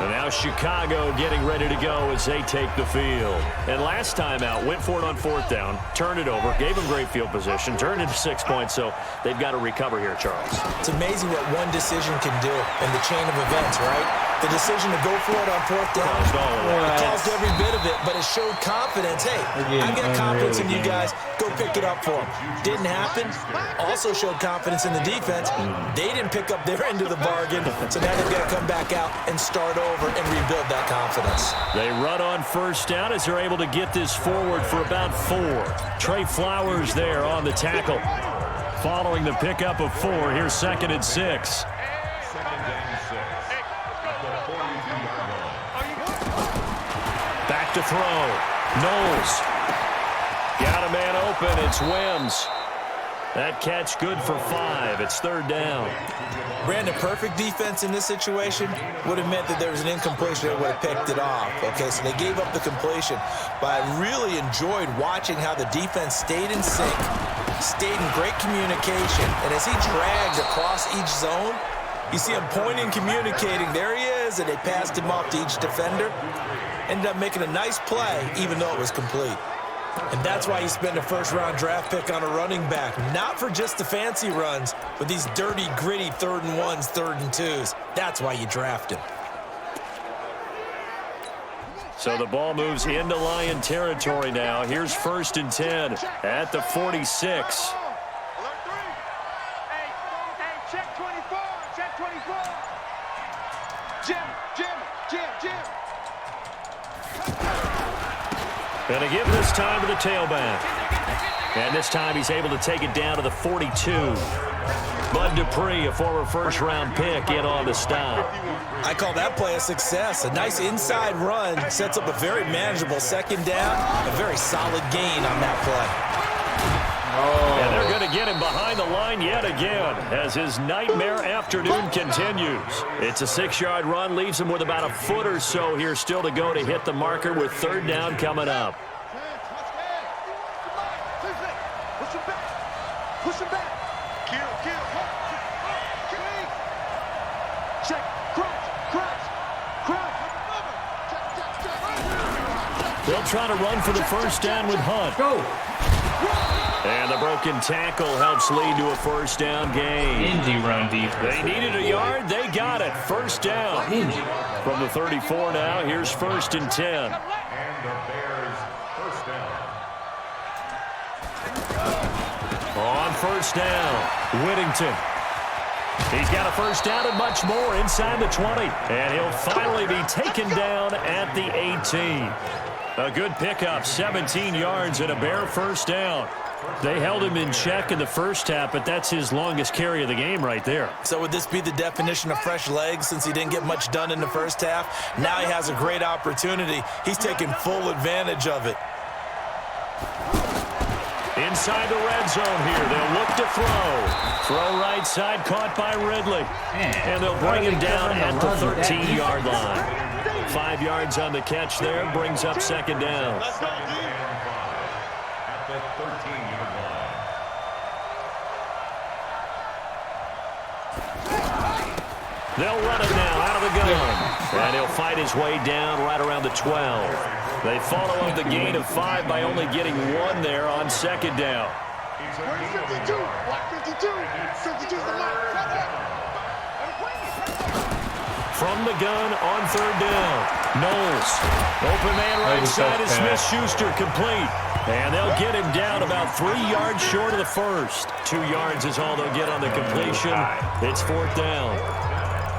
And now Chicago getting ready to go as they take the field. And last time out, went for it on 4th down, turned it over, gave them great field position, turned it to 6 points, so they've got to recover here, Charles. It's amazing what one decision can do in the chain of events, right? The decision to go for it on 4th down, it caused every bit of it, but it showed confidence. Hey, I got confidence in you guys. Go pick it up for them. Didn't happen. Also showed confidence in the defense. They didn't pick up their end of the bargain, so now they've got to come back out and start over and rebuild that confidence. They run on 1st down as they're able to get this forward for about 4. Trey Flowers there on the tackle. Following the pickup of 4, here's 2nd and 6. Back to throw. Knowles. Got a man open. It's Wims. That catch good for 5. It's 3rd down. Brandon, perfect defense in this situation would have meant that there was an incompletion that would have picked it off. Okay, so they gave up the completion. But I really enjoyed watching how the defense stayed in sync, stayed in great communication. And as he dragged across each zone, you see him pointing, communicating. There he is, and they passed him off to each defender. Ended up making a nice play, even though it was complete. And that's why you spend a 1st-round draft pick on a running back. Not for just the fancy runs, but these dirty, gritty 3rd and 1s, 3rd and 2s. That's why you draft him. So the ball moves into Lion territory now. Here's 1st and 10 at the 46. Check 24, check 24. Jim. Gonna give this time to the tailback. And this time he's able to take it down to the 42. Bud Dupree, a former 1st-round pick, in on the stop. I call that play a success. A nice inside run sets up a very manageable 2nd down. A very solid gain on that play. And they're going to get him behind the line yet again as his nightmare afternoon continues. It's a 6-yard run, leaves him with about a foot or so here still to go to hit the marker with 3rd down coming up. Push him back. Kill. Check. Crouch. They'll try to run for the 1st down with Hunt. Go. And the broken tackle helps lead to a 1st down gain. Dingy run defense. They needed a yard. They got it. 1st down. From the 34 now, here's 1st and 10. On 1st down, Whittington. He's got a 1st down and much more inside the 20. And he'll finally be taken down at the 18. A good pickup, 17 yards and a bare 1st down. They held him in check in the 1st half, but that's his longest carry of the game right there. So would this be the definition of fresh legs since he didn't get much done in the 1st half? Now he has a great opportunity. He's taking full advantage of it. Inside the red zone here. They'll look to throw. Throw right side, caught by Ridley. And they'll bring him down at the 13-yard line. 5 yards on the catch there, brings up second down. At the 13-yard line. They'll run it now out of the gun. And he'll fight his way down right around the 12. They follow up the gain of 5 by only getting 1 there on second down. 52, block 52, 52's the line. From the gun on third down. Knowles. Open man right side is Smith-Schuster, complete. And they'll get him down about 3 yards short of the first. 2 yards is all they'll get on the completion. It's fourth down.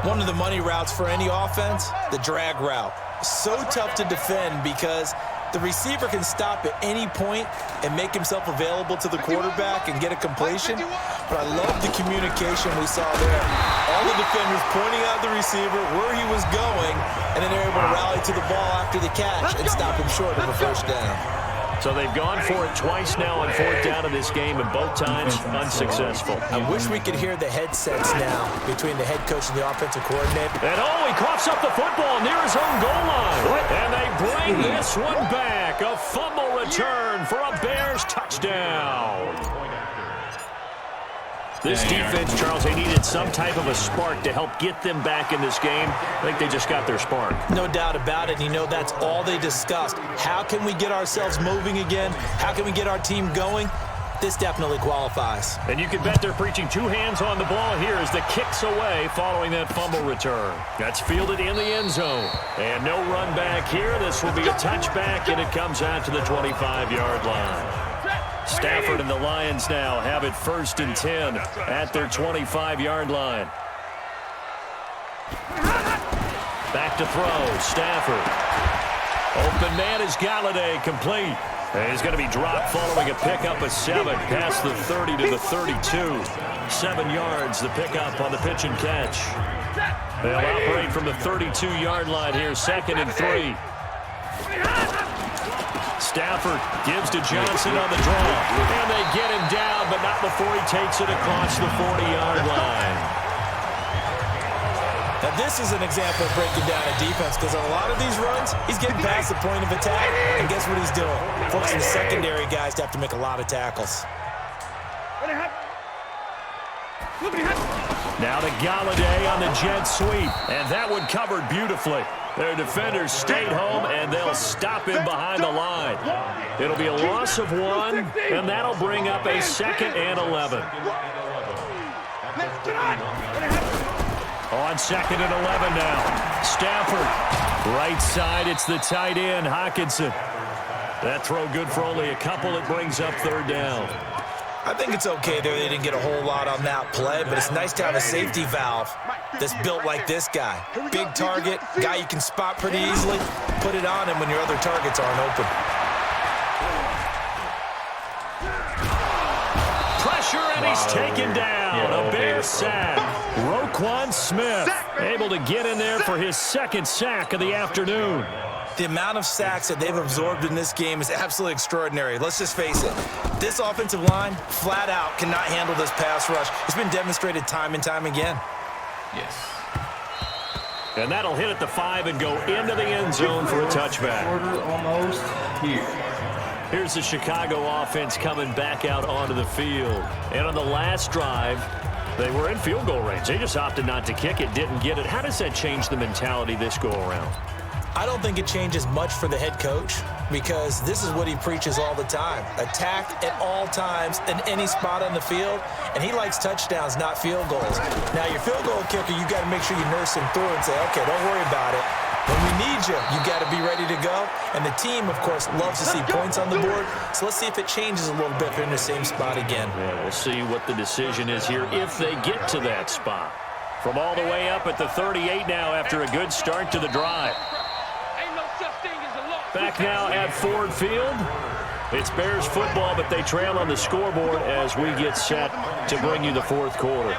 One of the money routes for any offense, the drag route. So tough to defend because the receiver can stop at any point and make himself available to the quarterback and get a completion. But I love the communication we saw there. All the defenders pointing out the receiver, where he was going, and then they're able to rally to the ball after the catch and stop him short of a first down. So they've gone for it twice now on fourth down in this game, and both times unsuccessful. I wish we could hear the headsets now between the head coach and the offensive coordinator. And he coughs up the football near his own goal line. And they bring this one back. A fumble return for a Bears touchdown. This defense, Charles, they needed some type of a spark to help get them back in this game. I think they just got their spark. No doubt about it. You know, that's all they discussed. How can we get ourselves moving again? How can we get our team going? This definitely qualifies. And you can bet they're preaching 2 hands on the ball here as the kick's away following that fumble return. That's fielded in the end zone. And no run back here. This will be a touchback, and it comes out to the 25-yard line. Stafford and the Lions now have it 1st and 10 at their 25-yard line. Back to throw. Stafford. Open man is Galladay, complete. And he's going to be dropped following a pickup of 7 past the 30 to the 32. 7 yards, the pickup on the pitch and catch. They'll operate from the 32-yard line here, 2nd and 3. Stafford gives to Johnson on the draw. And they get him down, but not before he takes it across the 40-yard line. Now, this is an example of breaking down a defense because on a lot of these runs, he's getting past the point of attack, and guess what he's doing? Forcing the secondary guys to have to make a lot of tackles. Now to Galladay on the jet sweep, and that one covered beautifully. Their defenders stayed home, and they'll stop him behind the line. It'll be a loss of 1, and that'll bring up a 2nd and 11. On 2nd and 11 now. Stafford. Right side, it's the tight end, Hockenson. That throw good for only a couple. It brings up 3rd down. I think it's okay there. They didn't get a whole lot on that play, but it's nice to have a safety valve that's built like this guy. Big target, guy you can spot pretty easily. Put it on him when your other targets aren't open. Pressure, and he's taken down. A Bears sack. Roquan Smith able to get in there for his 2nd sack of the afternoon. The amount of sacks that they've absorbed in this game is absolutely extraordinary. Let's just face it. This offensive line, flat out, cannot handle this pass rush. It's been demonstrated time and time again. Yes. And that'll hit at the 5 and go into the end zone for a touchback. Quarter almost here. Here's the Chicago offense coming back out onto the field. And on the last drive, they were in field goal range. They just opted not to kick it, didn't get it. How does that change the mentality this go around? I don't think it changes much for the head coach because this is what he preaches all the time. Attack at all times in any spot on the field, and he likes touchdowns, not field goals. Now, your field goal kicker, you got to make sure you nurse him through and say, okay, don't worry about it. When we need you, you got to be ready to go. And the team, of course, loves to see points on the board. So let's see if it changes a little bit if they're in the same spot again. Yeah, we'll see what the decision is here if they get to that spot. From all the way up at the 38 now after a good start to the drive. Back now at Ford Field. It's Bears football, but they trail on the scoreboard as we get set to bring you the 4th quarter.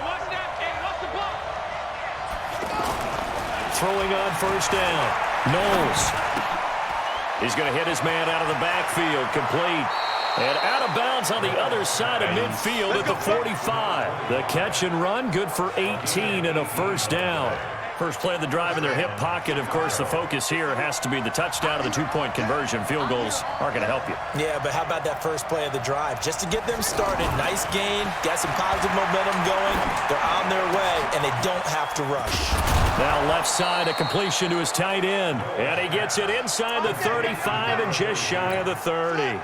Throwing on 1st down. Knowles. He's going to hit his man out of the backfield. Complete. And out of bounds on the other side of midfield at the 45. The catch and run, good for 18 and a first down. First play of the drive in their hip pocket. Of course, the focus here has to be the touchdown of the two-point conversion. Field goals aren't going to help you. Yeah, but how about that first play of the drive? Just to get them started, nice gain, got some positive momentum going. They're on their way, and they don't have to rush. Now left side, a completion to his tight end. And he gets it inside the 35 and just shy of the 30.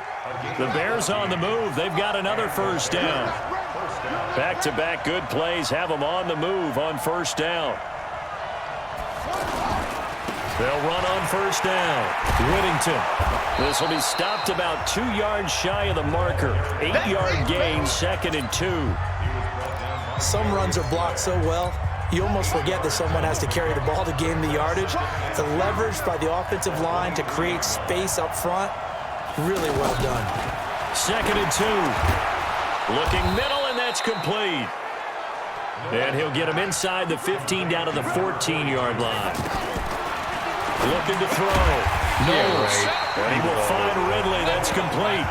The Bears on the move. They've got another first down. Back-to-back good plays have them on the move on first down. They'll run on first down. Whittington. This will be stopped about 2 yards shy of the marker. 8-yard gain, 2nd and 2. Some runs are blocked so well, you almost forget that someone has to carry the ball to gain the yardage. The leverage by the offensive line to create space up front, really well done. 2nd and 2. Looking middle, and that's complete. And he'll get him inside the 15 down to the 14-yard line. Looking to throw. Knowles. And he will find Ridley. That's complete.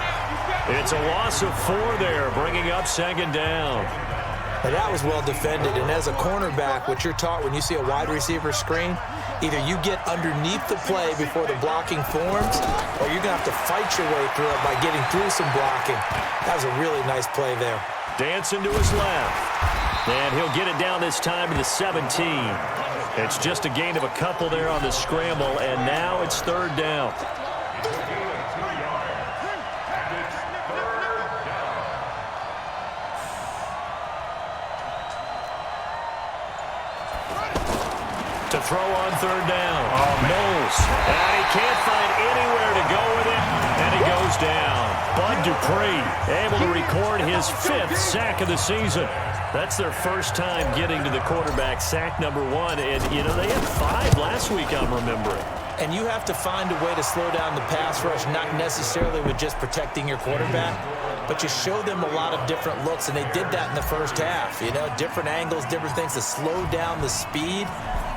It's a loss of 4 there, bringing up 2nd down. Now that was well defended, and as a cornerback, what you're taught when you see a wide receiver screen, either you get underneath the play before the blocking forms, or you're going to have to fight your way through it by getting through some blocking. That was a really nice play there. Dancing to his left. And he'll get it down this time to the 17. It's just a gain of a couple there on the scramble, and now it's 3rd down. To throw on 3rd down. Knowles. And he can't find anywhere to go with it, and he goes down. Bud Dupree able to record his 5th sack of the season. That's their first time getting to the quarterback, sack number 1. And, you know, they had 5 last week, I'm remembering. And you have to find a way to slow down the pass rush, not necessarily with just protecting your quarterback, but you show them a lot of different looks, and they did that in the first half. You know, different angles, different things to slow down the speed.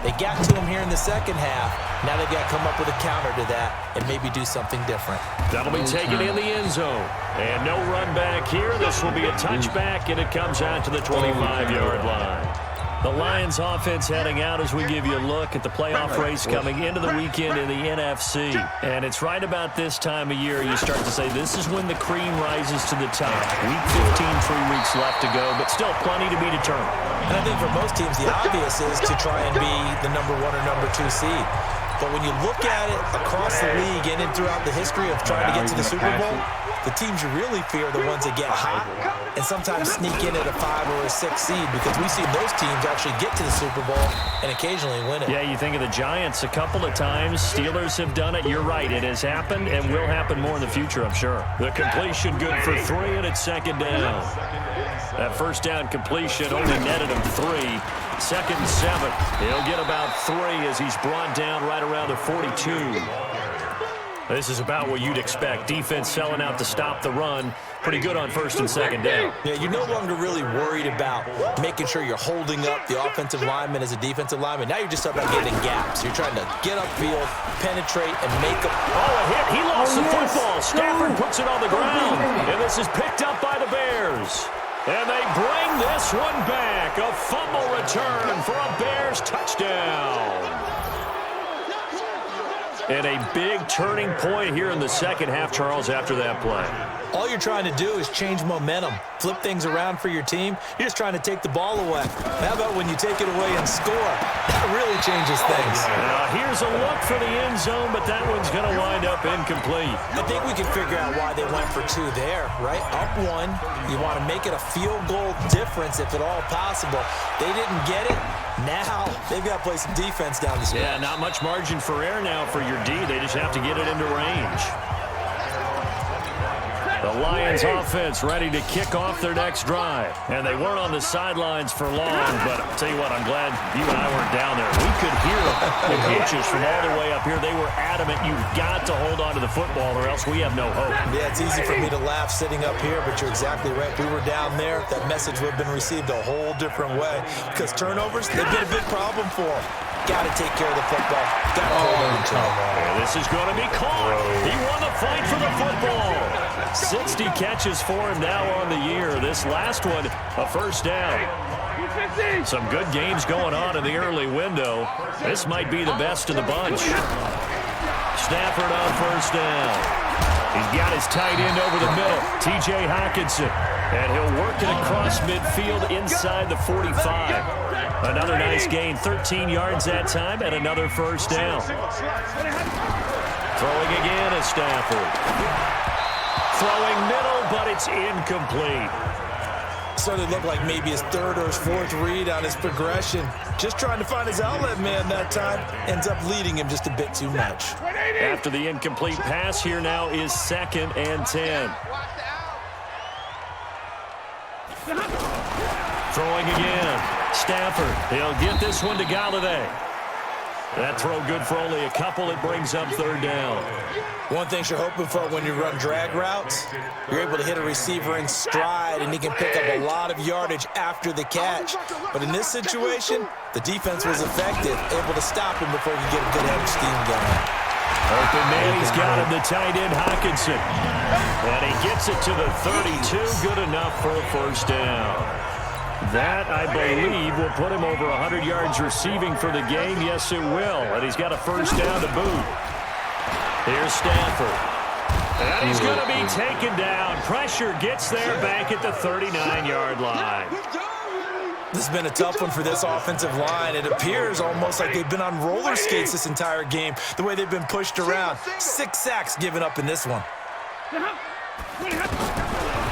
They got to him here in the second half. Now they've got to come up with a counter to that and maybe do something different. That'll be taken in the end zone. And no run back here. This will be a touchback, and it comes out to the 25-yard line. The Lions offense heading out as we give you a look at the playoff race coming into the weekend in the NFC. And it's right about this time of year you start to say this is when the cream rises to the top. Week 15, 3 weeks left to go, but still plenty to be determined. And I think for most teams, the obvious is to try and be the number 1 or number 2 seed. But when you look at it across the league and throughout the history of trying to get to the Super Bowl, the teams you really fear are the ones that get hot and sometimes sneak in at a 5 or a 6 seed, because we've seen those teams actually get to the Super Bowl and occasionally win it. Yeah, you think of the Giants a couple of times. Steelers have done it. You're right. It has happened and will happen more in the future, I'm sure. The completion good for 3, and it's 2nd down. That first down completion only netted him 3. 2nd and 7. He'll get about 3 as he's brought down right around the 42. This is about what you'd expect. Defense selling out to stop the run. Pretty good on 1st and 2nd down. Yeah, you're no longer really worried about making sure you're holding up the offensive lineman as a defensive lineman. Now you're just about getting gaps. You're trying to get upfield, penetrate, and make a... Oh, a hit. He lost the football. Stafford puts it on the ground. And this is picked up by the Bears. And they bring this one back. A fumble return for a Bears touchdown. And a big turning point here in the second half, Charles, after that play. All you're trying to do is change momentum, flip things around for your team. You're just trying to take the ball away. How about when you take it away and score? That really changes things. Now, here's a look for the end zone, but that one's going to wind up incomplete. I think we can figure out why they went for 2 there, right? Up 1, you want to make it a field goal difference if at all possible. They didn't get it. Now they've got to play some defense down the stretch. Yeah, not much margin for error now for your D. They just have to get it into range. The Lions offense ready to kick off their next drive. And they weren't on the sidelines for long, but I'll tell you what, I'm glad you and I weren't down there. We could hear the coaches from all the way up here. They were adamant, you've got to hold on to the football or else we have no hope. Yeah, it's easy for me to laugh sitting up here, but you're exactly right. If we were down there, that message would have been received a whole different way. Because turnovers, they've been a big problem for them. Got to take care of the football. Got to hold on to him. And this is going to be caught. He won the fight for the football. 60 catches for him now on the year. This last one, a first down. Some good games going on in the early window. This might be the best of the bunch. Stafford on first down. He's got his tight end over the middle, T.J. Hockenson. And he'll work it across midfield inside the 45. Another nice gain, 13 yards that time, and another first down. Throwing again is Stafford. Throwing middle, but it's incomplete. So they look like maybe his third or his fourth read on his progression. Just trying to find his outlet man that time. Ends up leading him just a bit too much. After the incomplete pass, here now is 2nd and 10. Throwing again. Stafford. He'll get this one to Galladay. That throw good for only a couple. It brings up third down. One thing you're hoping for when you run drag routes, you're able to hit a receiver in stride, and he can pick up a lot of yardage after the catch. But in this situation, the defense was effective, able to stop him before he get a good head of steam going. Open man, he's got him, the tight end, Hockenson. And he gets it to the 32, good enough for a first down. That, I believe, will put him over 100 yards receiving for the game. Yes, it will. And he's got a first down to boot. Here's Stafford. And he's going to be taken down. Pressure gets there back at the 39-yard line. This has been a tough one for this offensive line. It appears almost like they've been on roller skates this entire game, the way they've been pushed around. 6 sacks given up in this one.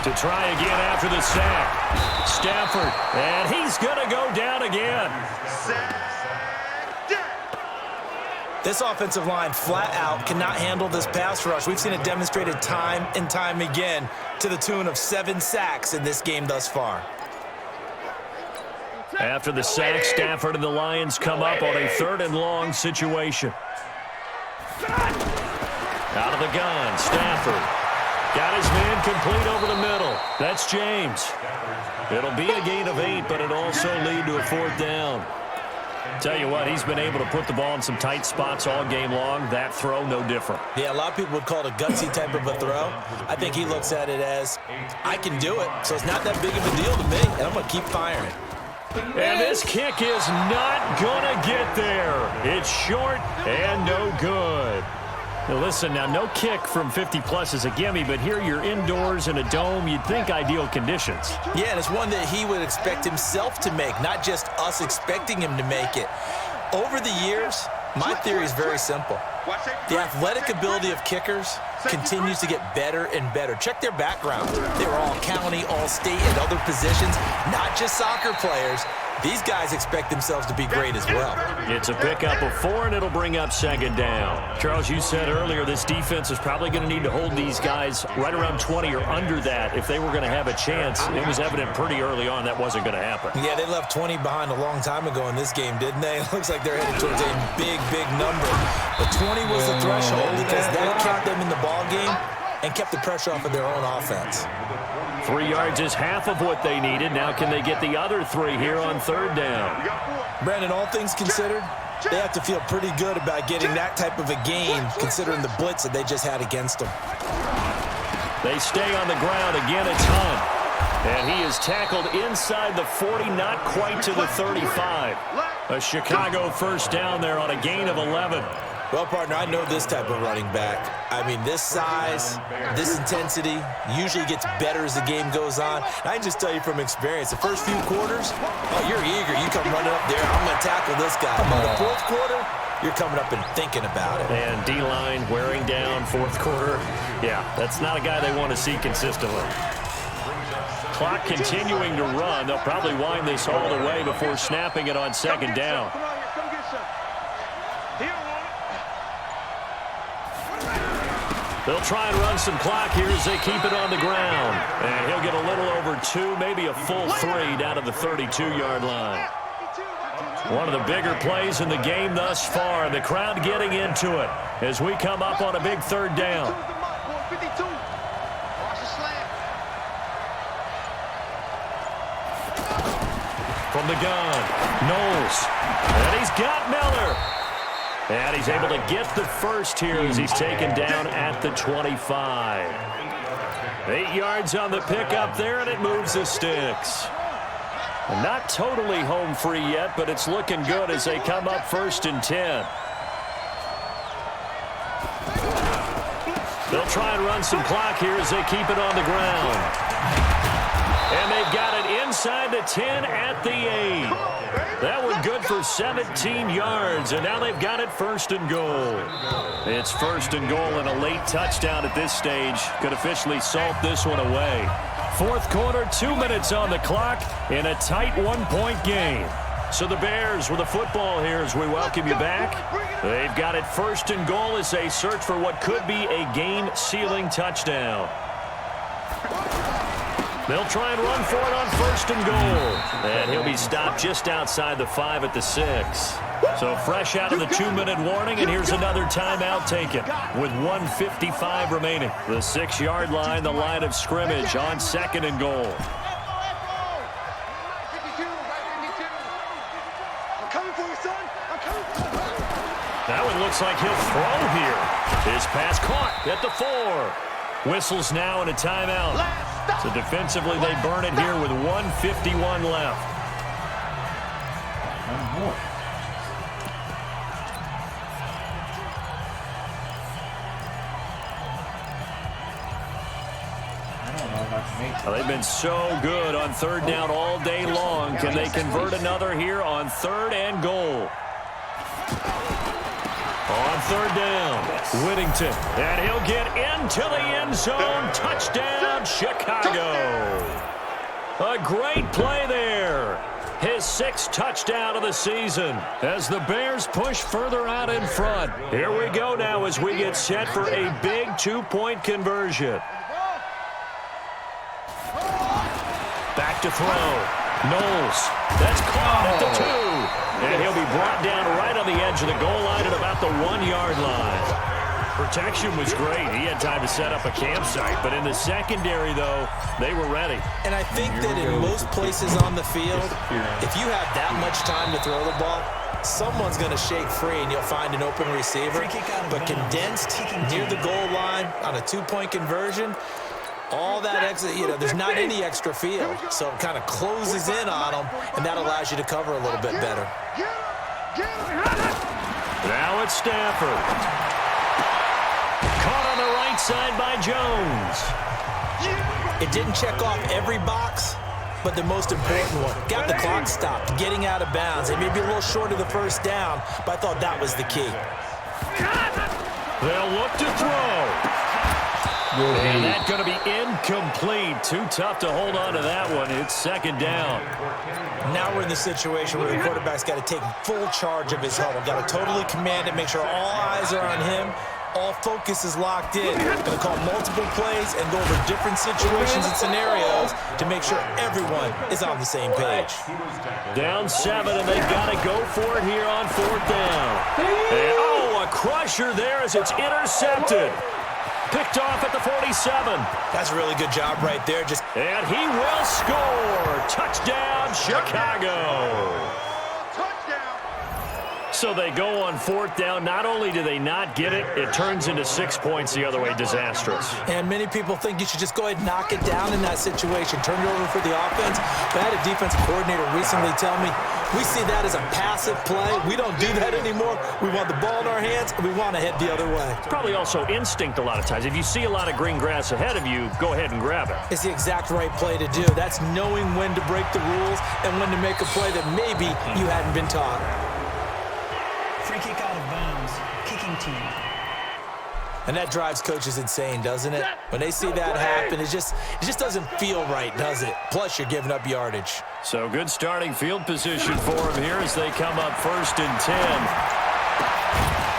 To try again after the sack. Stafford, and he's going to go down again. This offensive line flat out cannot handle this pass rush. We've seen it demonstrated time and time again to the tune of 7 sacks in this game thus far. After the sack, Stafford and the Lions come up on a 3rd and long situation. Out of the gun, Stafford. Got his man complete over the middle. That's James. It'll be a gain of 8, but it'll also lead to a 4th down. Tell you what, he's been able to put the ball in some tight spots all game long. That throw, no different. Yeah, a lot of people would call it a gutsy type of a throw. I think he looks at it as, I can do it, so it's not that big of a deal to me, and I'm going to keep firing. And this kick is not going to get there. It's short and no good. Now listen, now no kick from 50-plus is a gimme, but here you're indoors in a dome. You'd think ideal conditions. Yeah, and it's one that he would expect himself to make, not just us expecting him to make it. Over the years, my theory is very simple. The athletic ability of kickers continues to get better and better. Check their background. They were all county, all state, and other positions, not just soccer players. These guys expect themselves to be great as well. It's a pickup of 4, and it'll bring up 2nd down. Charles, you said earlier this defense is probably going to need to hold these guys right around 20 or under that if they were going to have a chance. It was evident pretty early on that wasn't going to happen. Yeah, they left 20 behind a long time ago in this game, didn't they? It looks like they're headed towards a big, big number. But 20 was the threshold because that kept them in the ball game and kept the pressure off of their own offense. 3 yards is half of what they needed. Now can they get the other 3 here on 3rd down? Brandon, all things considered, they have to feel pretty good about getting that type of a gain considering the blitz that they just had against them. They stay on the ground. Again, it's Hunt. And he is tackled inside the 40, not quite to the 35. A Chicago first down there on a gain of 11. Well, partner, I know this type of running back. I mean, this size, this intensity usually gets better as the game goes on. And I can just tell you from experience, the first few quarters, oh, you're eager. You come running up there, I'm going to tackle this guy. By the 4th quarter, you're coming up and thinking about it. And D-line wearing down 4th quarter. Yeah, that's not a guy they want to see consistently. Clock continuing to run. They'll probably wind this all the way before snapping it on 2nd down. They'll try and run some clock here as they keep it on the ground. And he'll get a little over 2, maybe a full 3 down to the 32-yard line. One of the bigger plays in the game thus far. The crowd getting into it as we come up on a big 3rd down. From the gun. Knowles. And he's got Miller. And he's able to get the first here as he's taken down at the 25. 8 yards on the pickup there, and it moves the sticks. Not totally home free yet, but it's looking good as they come up 1st and 10. They'll try and run some clock here as they keep it on the ground. And they've got it inside the 10 at the 8. That one good for 17 yards, and now they've got it 1st and goal. It's 1st and goal and a late touchdown at this stage. Could officially salt this one away. 4th quarter, 2 minutes on the clock in a tight 1-point game. So the Bears with the football here as we welcome you back. They've got it 1st and goal as they search for what could be a game-sealing touchdown. They'll try and run for it on 1st and goal. And he'll be stopped just outside the 5 at the 6. So fresh out of the 2-minute warning, and here's another timeout taken with 1:55 remaining. The 6-yard line, the line of scrimmage on 2nd and goal. That one looks like he'll throw here. His pass caught at the 4. Whistles now and a timeout. So defensively they burn it here with 1:51 left. One more. Well, they've been so good on 3rd down all day long. Can they convert another here on 3rd and goal? On 3rd down, Whittington, and he'll get into the end zone. Touchdown, Chicago. A great play there. His 6th touchdown of the season as the Bears push further out in front. Here we go now as we get set for a big 2-point conversion. Back to throw. Knowles. That's caught at the 2. And he'll be brought down right on the edge of the goal line at about the 1-yard line. Protection was great. He had time to set up a campsite. But in the secondary, though, they were ready. And I think that in most places on the field, if you have that much time to throw the ball, someone's going to shake free and you'll find an open receiver. But condensed near the goal line on a 2-point conversion, all that extra, there's not any extra field. So it kind of closes in on them, and that allows you to cover a little bit better. Now it's Stafford. Caught on the right side by Jones. It didn't check off every box, but the most important one. Got the clock stopped, getting out of bounds. It may be a little short of the 1st down, but I thought that was the key. They'll look to throw. And that's going to be incomplete. Too tough to hold on to that one. It's 2nd down. Now we're in the situation where the quarterback's got to take full charge of his huddle. Got to totally command it, make sure all eyes are on him. All focus is locked in. Going to call multiple plays and go over different situations and scenarios to make sure everyone is on the same page. Down 7, and they've got to go for it here on 4th down. And, a crusher there as it's intercepted. Picked off at the 47. That's a really good job right there. And he will score. Touchdown, Chicago. So they go on 4th down. Not only do they not get it, it turns into 6 points the other way. Disastrous. And many people think you should just go ahead and knock it down in that situation. Turn it over for the offense. But I had a defensive coordinator recently tell me, we see that as a passive play. We don't do that anymore. We want the ball in our hands, and we want to head the other way. It's probably also instinct a lot of times. If you see a lot of green grass ahead of you, go ahead and grab it. It's the exact right play to do. That's knowing when to break the rules and when to make a play that maybe you hadn't been taught. Free kick out of bounds. Kicking team. And that drives coaches insane, doesn't it? When they see that happen, it just doesn't feel right, does it? Plus, you're giving up yardage. So good starting field position for them here as they come up 1st and 10.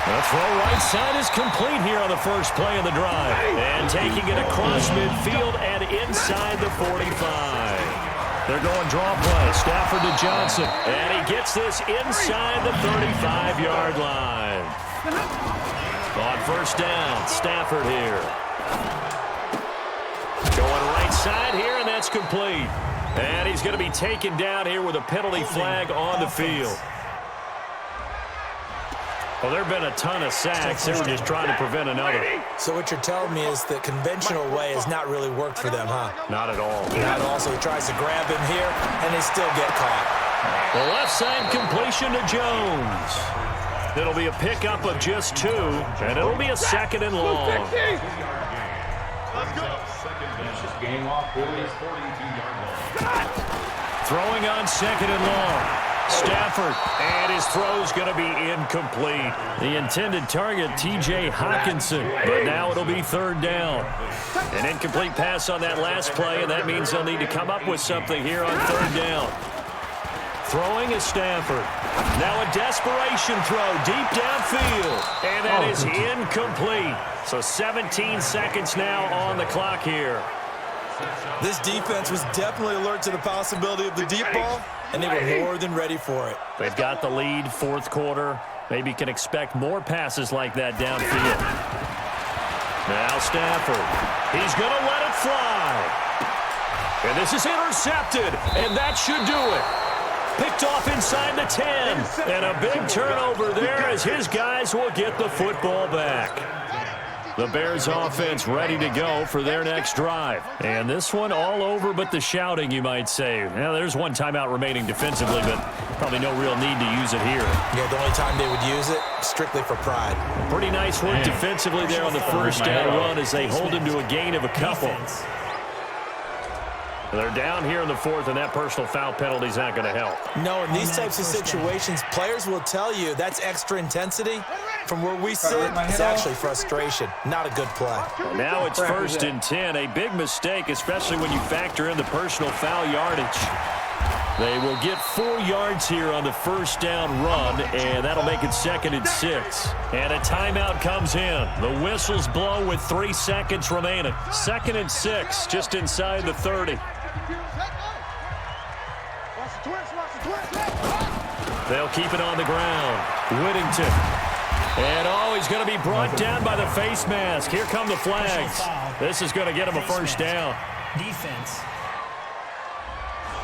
The throw right side is complete here on the first play of the drive. And taking it across midfield and inside the 45. They're going draw play. Stafford to Johnson. And he gets this inside the 35-yard line. On 1st down, Stafford here. Going right right side here, and that's complete. And he's going to be taken down here with a penalty flag on the field. Well, there have been a ton of sacks. They were just trying to prevent another. So what you're telling me is the conventional way has not really worked for them, huh? Not at all. Not at all. So he tries to grab him here, and they still get caught. The left side completion to Jones. It'll be a pickup of just 2, and it'll be a 2nd and long. Let's go. Game off, boys. Throwing on 2nd and long. Stafford, and his throw's going to be incomplete. The intended target, T.J. Hawkinson, but now it'll be 3rd down. An incomplete pass on that last play, and that means they'll need to come up with something here on 3rd down. Throwing is Stafford. Now a desperation throw deep downfield, and that is incomplete. So 17 seconds now on the clock here. This defense was definitely alert to the possibility of the deep ball, and they were more than ready for it. They've got the lead, 4th quarter. Maybe can expect more passes like that downfield. Now Stafford. He's going to let it fly. And this is intercepted, and that should do it. Picked off inside the 10. And a big turnover there as his guys will get the football back. The Bears offense ready to go for their next drive. And this one all over but the shouting, you might say. Now, there's one timeout remaining defensively, but probably no real need to use it here. Yeah, the only time they would use it, strictly for pride. Pretty nice work defensively there on the 1st down run as they hold him to a gain of a couple. They're down here in the 4th, and that personal foul penalty is not going to help. No, in these types of situations, players will tell you that's extra intensity. From where we sit, it's actually frustration. Not a good play. Now it's 1st and 10. A big mistake, especially when you factor in the personal foul yardage. They will get 4 yards here on the 1st down run, and that'll make it 2nd and 6. And a timeout comes in. The whistles blow with 3 seconds remaining. 2nd and 6, just inside the 30. They'll keep it on the ground. Whittington. And, he's going to be brought down by the face mask. Here come the flags. This is going to get him a 1st down. Defense.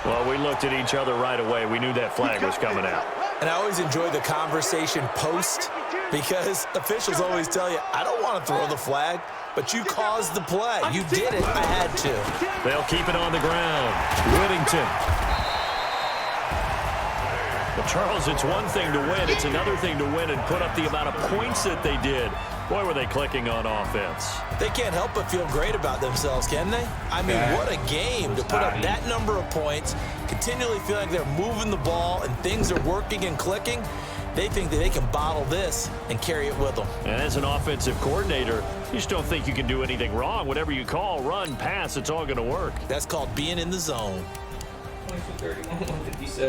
Well, we looked at each other right away. We knew that flag was coming out. And I always enjoy the conversation post because officials always tell you, I don't want to throw the flag, but you caused the play. You did it. I had to. They'll keep it on the ground. Whittington. Well, Charles, it's one thing to win. It's another thing to win and put up the amount of points that they did. Boy, were they clicking on offense. They can't help but feel great about themselves, can they? I mean, what a game to put up that number of points, continually feel like they're moving the ball and things are working and clicking. They think that they can bottle this and carry it with them. And as an offensive coordinator, you just don't think you can do anything wrong. Whatever you call, run, pass, it's all going to work. That's called being in the zone.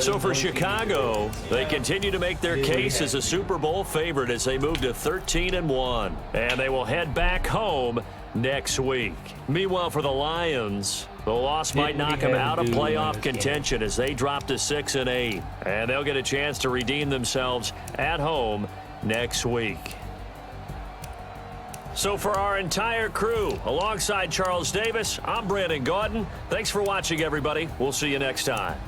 So for Chicago, they continue to make their case as a Super Bowl favorite as they move to 13-1. And they will head back home next week. Meanwhile, for the Lions, the loss might knock them out of playoff contention as they drop to 6-8. And they'll get a chance to redeem themselves at home next week. So for our entire crew, alongside Charles Davis, I'm Brandon Gaudin. Thanks for watching, everybody. We'll see you next time.